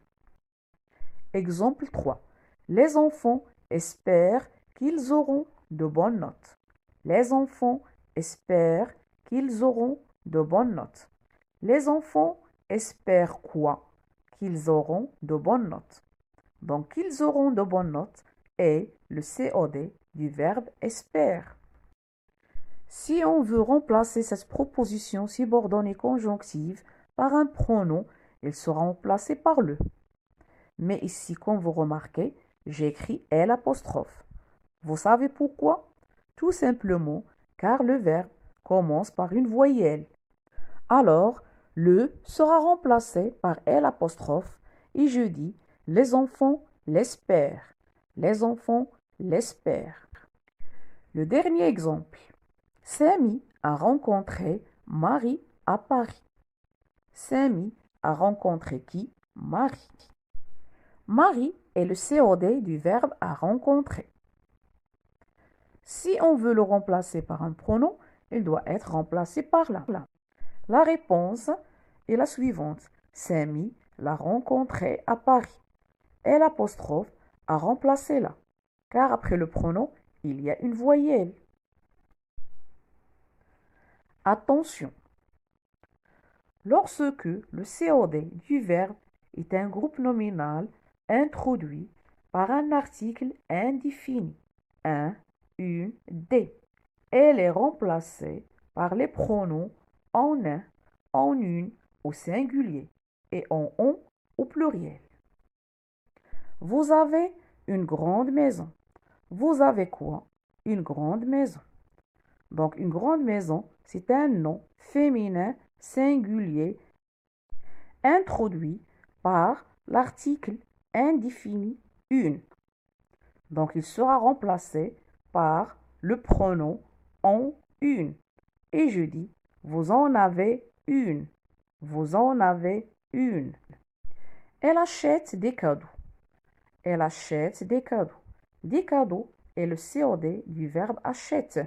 Exemple 3. Les enfants espèrent qu'ils auront de bonnes notes. Les enfants espèrent qu'ils auront de bonnes notes. Les enfants espèrent quoi? Qu'ils auront de bonnes notes. Donc, qu'ils auront de bonnes notes est le COD du verbe espère. Si on veut remplacer cette proposition subordonnée conjonctive par un pronom, il sera remplacé par le. Mais ici, comme vous remarquez, j'ai écrit L'. Vous savez pourquoi? Tout simplement car le verbe commence par une voyelle. Alors, le sera remplacé par L' et je dis les enfants l'espèrent. Les enfants l'espèrent. Le dernier exemple. Samy a rencontré Marie à Paris. Samy a rencontré qui? Marie. Marie est le COD du verbe à rencontrer. Si on veut le remplacer par un pronom, il doit être remplacé par là. La réponse est la suivante. Samy l'a rencontré à Paris. Et l'apostrophe a remplacé là, car après le pronom, il y a une voyelle. Attention! Lorsque le COD du verbe est un groupe nominal introduit par un article indéfini, un, une, des, elle est remplacée par les pronoms en un, en une au singulier et en on au pluriel. Vous avez une grande maison. Vous avez quoi? Une grande maison. Donc, une grande maison, c'est un nom féminin singulier introduit par l'article indéfini une. Donc, il sera remplacé par le pronom en une. Et je dis, vous en avez une. Vous en avez une. Elle achète des cadeaux. Elle achète des cadeaux. Des cadeaux est le COD du verbe achète.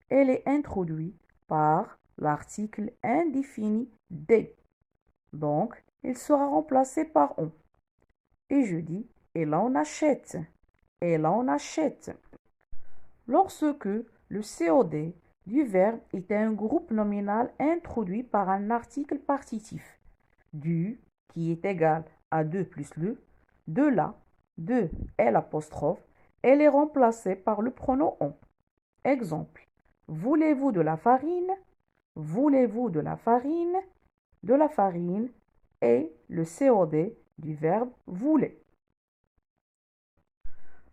Elle est introduite par l'article indéfini des. Donc, il sera remplacé par on. Et je dis, elle en achète. Elle en achète. Lorsque le COD du verbe est un groupe nominal introduit par un article partitif, du qui est égal à 2 plus le, de là, de L', elle est remplacée par le pronom on. Exemple, voulez-vous de la farine? Voulez-vous de la farine? De la farine est le COD du verbe voulez.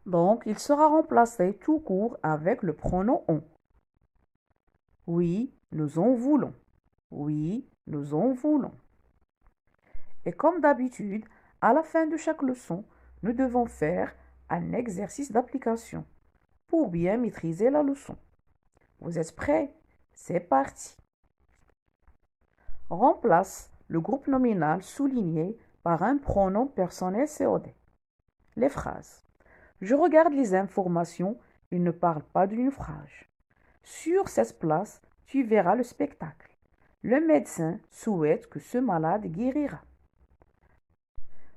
Donc, il sera remplacé tout court avec le pronom on. Oui, nous en voulons. Oui, nous en voulons. Et comme d'habitude, à la fin de chaque leçon, nous devons faire un exercice d'application pour bien maîtriser la leçon. Vous êtes prêts? C'est parti. Remplace le groupe nominal souligné par un pronom personnel COD. Les phrases. Je regarde les informations, il ne parle pas du naufrage. Sur cette place, tu verras le spectacle. Le médecin souhaite que ce malade guérira.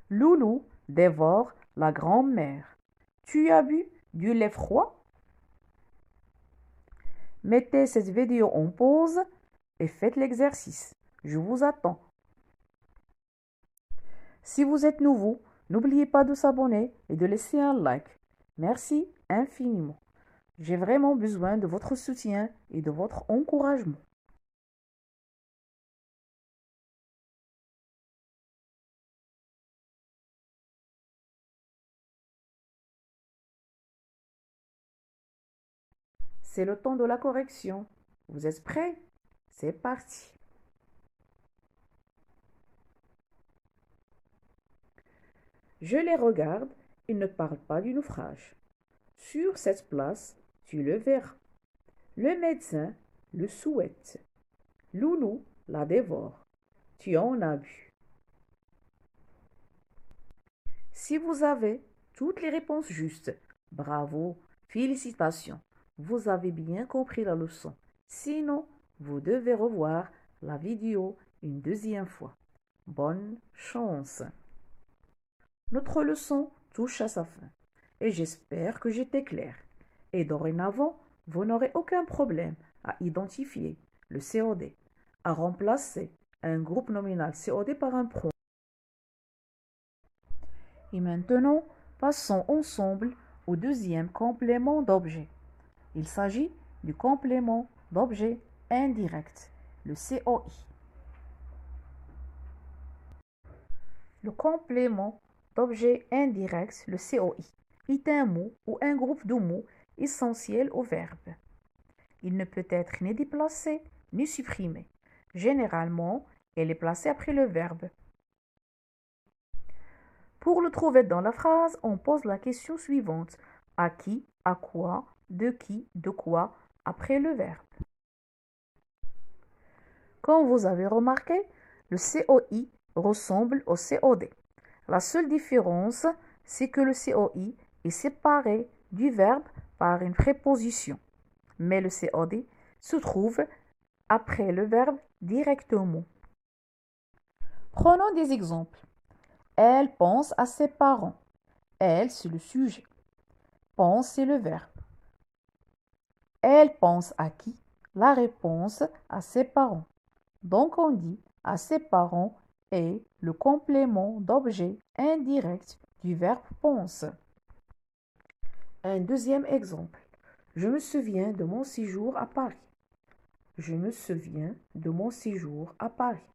Loulou dévore la grand-mère. Tu as bu du lait froid? Mettez cette vidéo en pause et faites l'exercice. Je vous attends. Si vous êtes nouveau, n'oubliez pas de s'abonner et de laisser un like. Merci infiniment. J'ai vraiment besoin de votre soutien et de votre encouragement. C'est le temps de la correction. Vous êtes prêts? C'est parti. Je les regarde, ils ne parlent pas du naufrage. Sur cette place, tu le verras. Le médecin le souhaite. Loulou la dévore. Tu en as bu. Si vous avez toutes les réponses justes, bravo, félicitations. Vous avez bien compris la leçon. Sinon, vous devez revoir la vidéo une deuxième fois. Bonne chance. Notre leçon touche à sa fin et j'espère que j'étais claire. Et dorénavant, vous n'aurez aucun problème à identifier le COD, à remplacer un groupe nominal COD par un pronom. Et maintenant, passons ensemble au deuxième complément d'objet. Il s'agit du complément d'objet indirect, le COI. Le complément d'objet indirect, le COI, est un mot ou un groupe de mots essentiel au verbe. Il ne peut être ni déplacé ni supprimé. Généralement, il est placé après le verbe. Pour le trouver dans la phrase, on pose la question suivante. À qui, à quoi, de quoi, après le verbe. Comme vous avez remarqué, le COI ressemble au COD. La seule différence, c'est que le COI est séparé du verbe par une préposition, mais le COD se trouve après le verbe directement. Prenons des exemples. Elle pense à ses parents. Elle, c'est le sujet. Pense, c'est le verbe. Elle pense à qui? La réponse à ses parents. Donc on dit à ses parents est le complément d'objet indirect du verbe pense. Un deuxième exemple. Je me souviens de mon séjour à Paris. Je me souviens de mon séjour à Paris.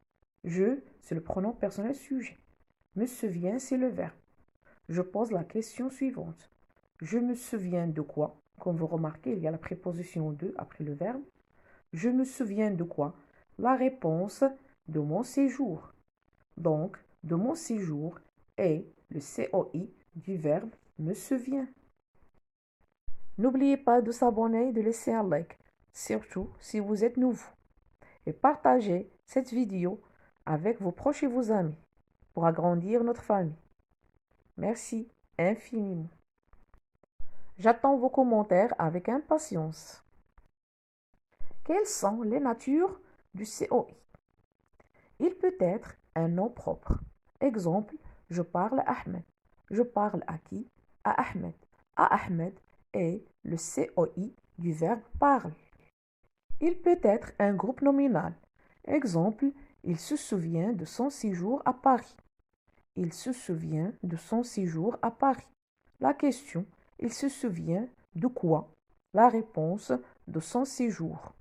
Je, c'est le pronom personnel sujet. Me souviens, c'est le verbe. Je pose la question suivante. Je me souviens de quoi? Comme vous remarquez, il y a la préposition de après le verbe. Je me souviens de quoi? La réponse de mon séjour. Donc, de mon séjour est le COI du verbe me souvient. N'oubliez pas de s'abonner et de laisser un like, surtout si vous êtes nouveau. Et partagez cette vidéo avec vos proches et vos amis pour agrandir notre famille. Merci infiniment. J'attends vos commentaires avec impatience. Quelles sont les natures du COI? Il peut être un nom propre. Exemple, je parle à Ahmed. Je parle à qui? À Ahmed. À Ahmed est le COI du verbe parle. Il peut être un groupe nominal. Exemple, il se souvient de son séjour à Paris. Il se souvient de son séjour à Paris. La question, il se souvient de quoi? La réponse, de son séjour.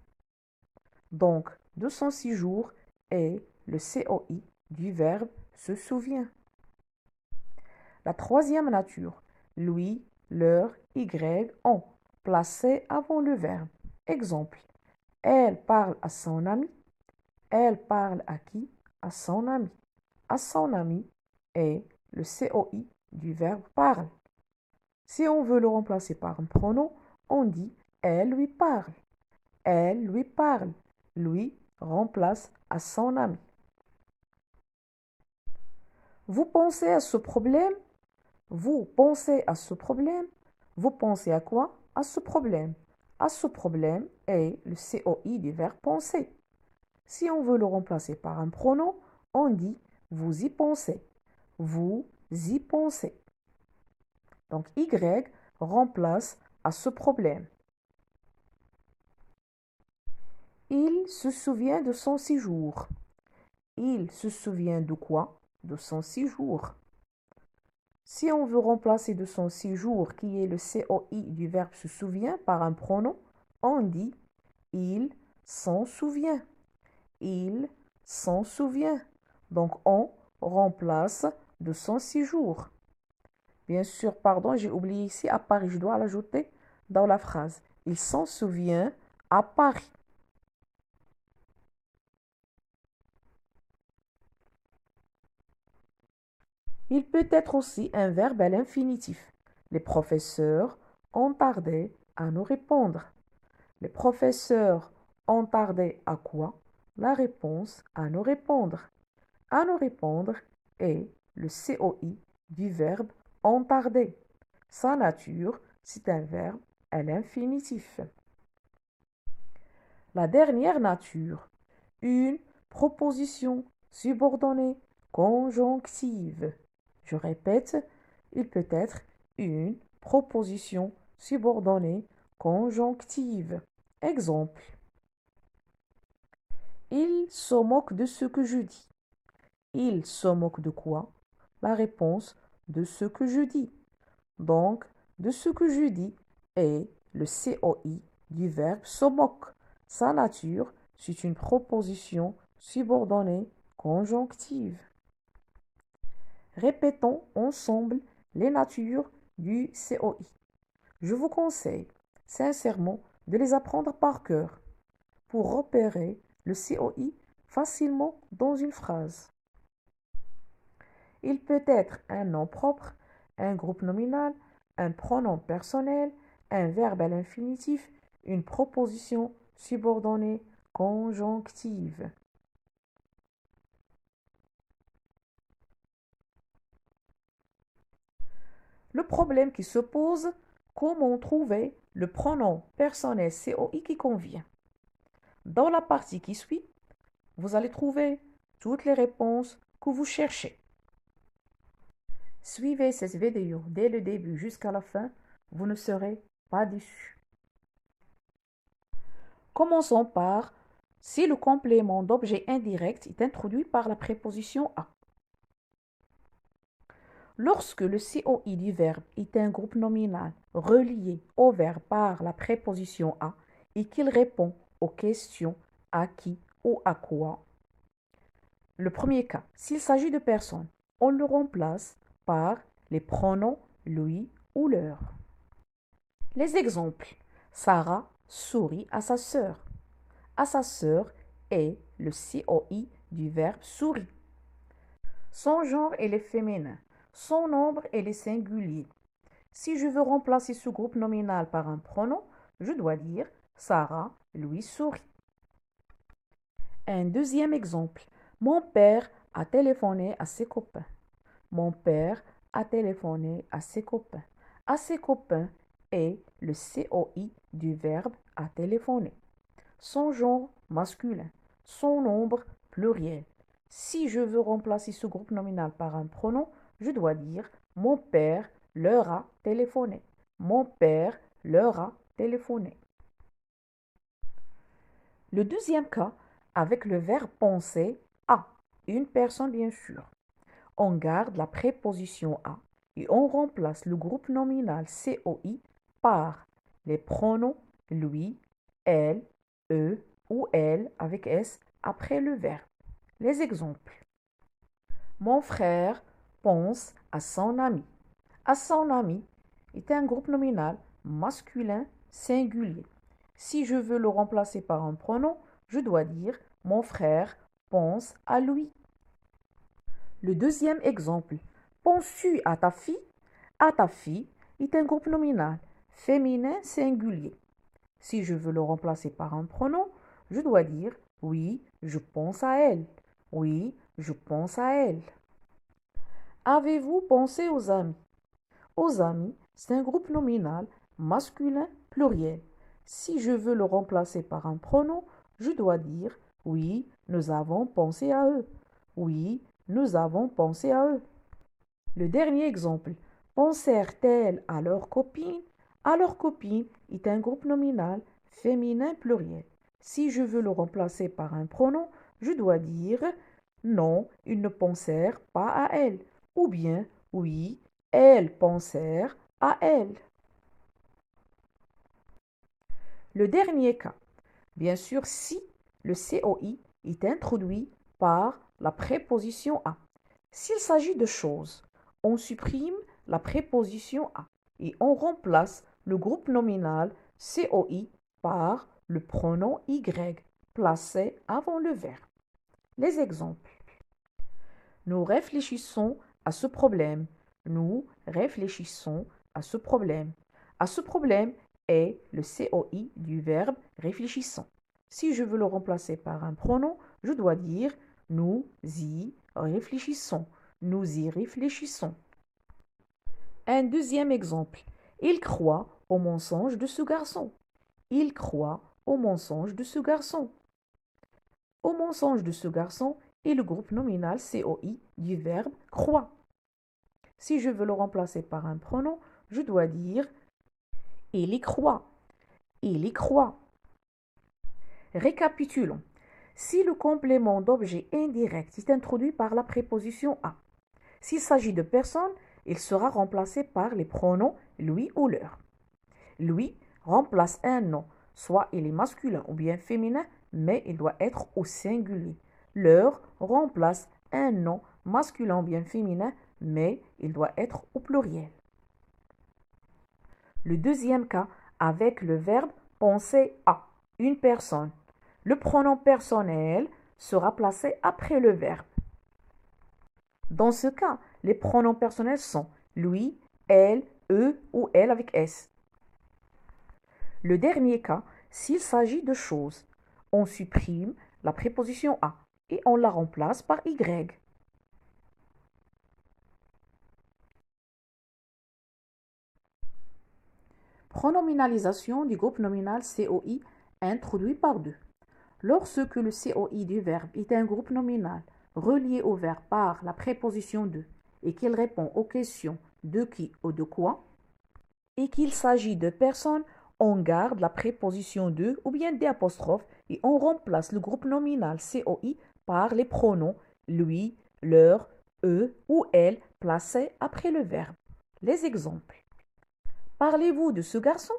Donc, de son séjour est le COI du verbe se souvient. La troisième nature, lui, leur, y, on, placé avant le verbe. Exemple, elle parle à son ami. Elle parle à qui? À son ami. À son ami est le COI du verbe parle. Si on veut le remplacer par un pronom, on dit elle lui parle. Elle lui parle. Lui remplace à son ami. Vous pensez à ce problème? Vous pensez à ce problème? Vous pensez à quoi? À ce problème. À ce problème est le COI du verbe penser. Si on veut le remplacer par un pronom, on dit vous y pensez. Vous y pensez. Donc Y remplace à ce problème. Il se souvient de son séjour. Il se souvient de quoi? De son séjour. Si on veut remplacer de son séjour, qui est le COI du verbe se souvient, par un pronom, on dit il s'en souvient. Il s'en souvient. Donc on remplace de son séjour. Bien sûr, pardon, j'ai oublié ici à Paris, je dois l'ajouter dans la phrase. Il s'en souvient à Paris. Il peut être aussi un verbe à l'infinitif. Les professeurs ont tardé à nous répondre. Les professeurs ont tardé à quoi? La réponse à nous répondre. À nous répondre est le COI du verbe ont tardé. Sa nature, c'est un verbe à l'infinitif. La dernière nature, une proposition subordonnée conjonctive. Je répète, il peut être une proposition subordonnée conjonctive. Exemple. Il se moque de ce que je dis. Il se moque de quoi? La réponse de ce que je dis. Donc, de ce que je dis est le COI du verbe se moque. Sa nature, c'est une proposition subordonnée conjonctive. Répétons ensemble les natures du COI. Je vous conseille sincèrement de les apprendre par cœur pour repérer le COI facilement dans une phrase. Il peut être un nom propre, un groupe nominal, un pronom personnel, un verbe à l'infinitif, une proposition subordonnée conjonctive. Le problème qui se pose, comment trouver le pronom personnel COI qui convient? Dans la partie qui suit, vous allez trouver toutes les réponses que vous cherchez. Suivez cette vidéo dès le début jusqu'à la fin, vous ne serez pas déçus. Commençons par si le complément d'objet indirect est introduit par la préposition à. Lorsque le COI du verbe est un groupe nominal relié au verbe par la préposition à et qu'il répond aux questions à qui ou à quoi. Le premier cas, s'il s'agit de personnes, on le remplace par les pronoms lui ou leur. Les exemples. Sarah sourit à sa sœur. À sa sœur est le COI du verbe sourit. Son genre est le féminin. Son nombre est le singulier. Si je veux remplacer ce groupe nominal par un pronom, je dois dire Sarah lui sourit. Un deuxième exemple. Mon père a téléphoné à ses copains. Mon père a téléphoné à ses copains. À ses copains est le COI du verbe à téléphoner. Son genre masculin. Son nombre pluriel. Si je veux remplacer ce groupe nominal par un pronom, je dois dire mon père leur a téléphoné. Mon père leur a téléphoné. Le deuxième cas, avec le verbe penser à, une personne bien sûr. On garde la préposition à et on remplace le groupe nominal COI par les pronoms lui, elle, eux ou elle avec S après le verbe. Les exemples. Mon frère pense à son ami. À son ami est un groupe nominal masculin singulier. Si je veux le remplacer par un pronom, je dois dire mon frère pense à lui. Le deuxième exemple. Penses-tu à ta fille? À ta fille est un groupe nominal féminin singulier. Si je veux le remplacer par un pronom, je dois dire oui, je pense à elle. Oui, je pense à elle. Avez-vous pensé aux amis? Aux amis, c'est un groupe nominal masculin pluriel. Si je veux le remplacer par un pronom, je dois dire oui, nous avons pensé à eux. Oui, nous avons pensé à eux. Le dernier exemple. Pensèrent-elles à leur copine? À leur copine est un groupe nominal féminin pluriel. Si je veux le remplacer par un pronom, je dois dire non, ils ne pensèrent pas à elle. Ou bien oui, elles pensèrent à elle. Le dernier cas. Bien sûr, si le COI est introduit par la préposition à. S'il s'agit de choses, on supprime la préposition à et on remplace le groupe nominal COI par le pronom Y placé avant le verbe. Les exemples. Nous réfléchissons à ce problème. Nous réfléchissons à ce problème. À ce problème est le COI du verbe réfléchissons. Si je veux le remplacer par un pronom, je dois dire nous y réfléchissons. Nous y réfléchissons. Un deuxième exemple. Il croit au mensonge de ce garçon. Il croit au mensonge de ce garçon. Au mensonge de ce garçon est le groupe nominal COI du verbe croit. Si je veux le remplacer par un pronom, je dois dire il y croit. Il y croit. Récapitulons. Si le complément d'objet indirect est introduit par la préposition à, s'il s'agit de personnes, il sera remplacé par les pronoms lui ou leur. Lui remplace un nom, soit il est masculin ou bien féminin, mais il doit être au singulier. Leur remplace un nom masculin ou bien féminin, mais il doit être au pluriel. Le deuxième cas, avec le verbe penser à une personne. Le pronom personnel sera placé après le verbe. Dans ce cas, les pronoms personnels sont lui, elle, eux ou elle avec S. Le dernier cas, s'il s'agit de choses, on supprime la préposition à et on la remplace par Y. Pronominalisation du groupe nominal COI introduit par deux. Lorsque le COI du verbe est un groupe nominal relié au verbe par la préposition de et qu'il répond aux questions de qui ou de quoi, et qu'il s'agit de personnes, on garde la préposition de ou bien des apostrophes et on remplace le groupe nominal COI par les pronoms lui, leur, eux ou elle placés après le verbe. Les exemples. Parlez-vous de ce garçon?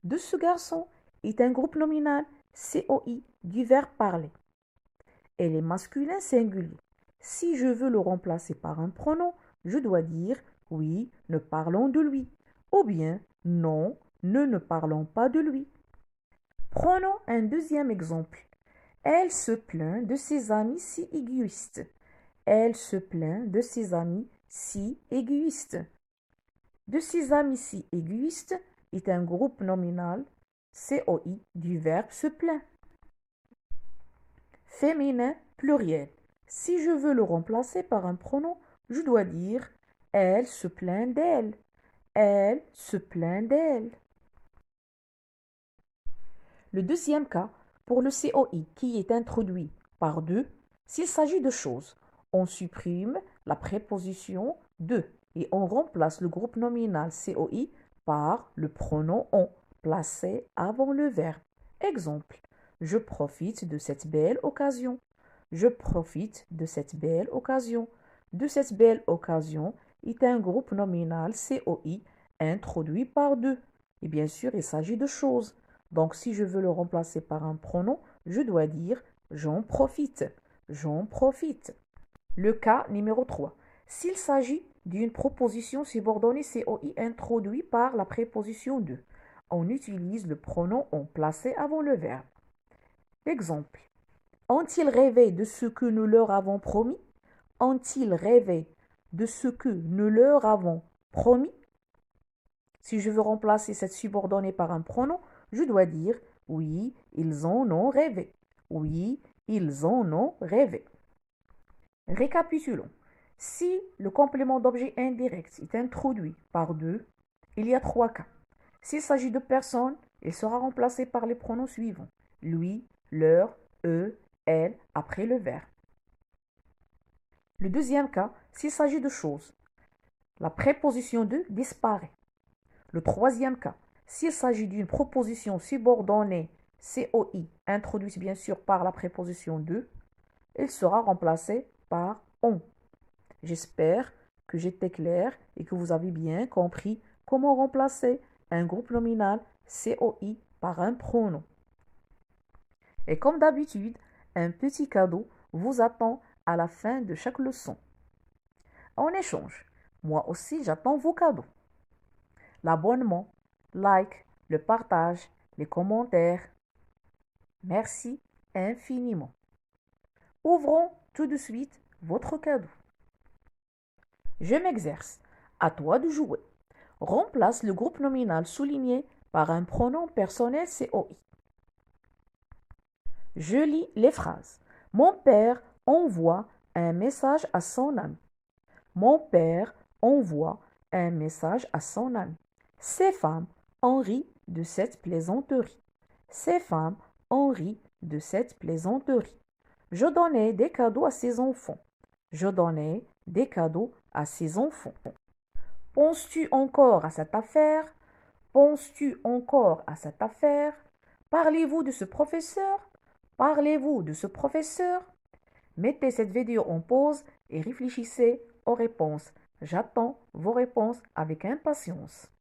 De ce garçon est un groupe nominal COI du verbe parler. Elle est masculin singulier. Si je veux le remplacer par un pronom, je dois dire oui, ne parlons de lui. Ou bien non, ne parlons pas de lui. Prenons un deuxième exemple. Elle se plaint de ses amis si égoïstes. Elle se plaint de ses amis si égoïstes. De ses amis si égoïstes est un groupe nominal COI du verbe se plaint. Féminin pluriel. Si je veux le remplacer par un pronom, je dois dire elle se plaint d'elle. Elle se plaint d'elle. Le deuxième cas, pour le COI qui est introduit par deux, s'il s'agit de choses, on supprime la préposition de et on remplace le groupe nominal COI par le pronom on placé avant le verbe. Exemple, je profite de cette belle occasion. Je profite de cette belle occasion. De cette belle occasion est un groupe nominal COI introduit par deux. Et bien sûr, il s'agit de choses. Donc, si je veux le remplacer par un pronom, je dois dire j'en profite. J'en profite. Le cas numéro 3. S'il s'agit d'une proposition subordonnée COI introduite par la préposition de, on utilise le pronom on placé avant le verbe. Exemple. Ont-ils rêvé de ce que nous leur avons promis? Ont-ils rêvé de ce que nous leur avons promis? Si je veux remplacer cette subordonnée par un pronom, je dois dire oui, ils en ont rêvé. Oui, ils en ont rêvé. Récapitulons. Si le complément d'objet indirect est introduit par deux, il y a trois cas. S'il s'agit de personnes, il sera remplacé par les pronoms suivants. Lui, leur, eux, elle, après le verbe. Le deuxième cas, s'il s'agit de choses, la préposition de disparaît. Le troisième cas, s'il s'agit d'une proposition subordonnée COI, introduite bien sûr par la préposition de, il sera remplacé par on. J'espère que j'étais clair et que vous avez bien compris comment remplacer un groupe nominal COI par un pronom. Et comme d'habitude, un petit cadeau vous attend à la fin de chaque leçon. En échange, moi aussi j'attends vos cadeaux. L'abonnement, like, le partage, les commentaires. Merci infiniment. Ouvrons tout de suite votre cadeau. Je m'exerce. À toi de jouer. Remplace le groupe nominal souligné par un pronom personnel COI. Je lis les phrases. Mon père envoie un message à son ami. Mon père envoie un message à son ami. Ces femmes en rient de cette plaisanterie. Ces femmes en rient de cette plaisanterie. Je donnais des cadeaux à ses enfants. Je donnais des cadeaux à ses enfants. Penses-tu encore à cette affaire? Penses-tu encore à cette affaire? Parlez-vous de ce professeur? Parlez-vous de ce professeur? Mettez cette vidéo en pause et réfléchissez aux réponses. J'attends vos réponses avec impatience.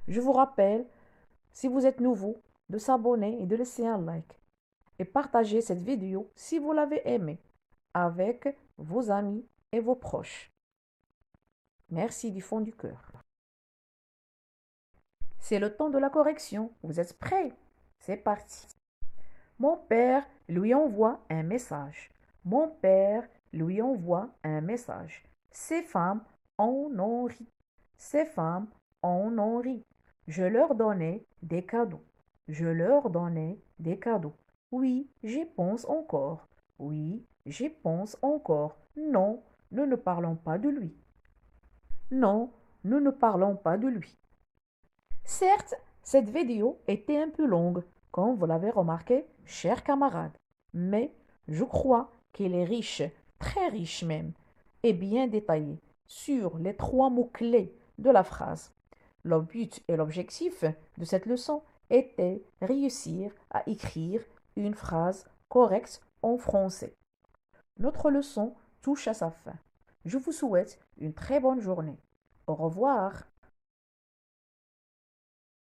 Je vous rappelle, si vous êtes nouveau, de s'abonner et de laisser un like. Et partager cette vidéo si vous l'avez aimée avec vos amis et vos proches. Merci du fond du cœur. C'est le temps de la correction. Vous êtes prêts? C'est parti. Mon père lui envoie un message. Mon père lui envoie un message. Ces femmes en ont ri. Ces femmes en ont ri. Je leur donnais des cadeaux. Je leur donnais des cadeaux. Oui, j'y pense encore. Oui, j'y pense encore. Non, nous ne parlons pas de lui. Non, nous ne parlons pas de lui. Certes, cette vidéo était un peu longue, comme vous l'avez remarqué, chers camarades, mais je crois qu'elle est riche, très riche même, et bien détaillée sur les 3 mots-clés de la phrase. Le but et l'objectif de cette leçon était réussir à écrire une phrase correcte en français. Notre leçon touche à sa fin. Je vous souhaite une très bonne journée. Au revoir.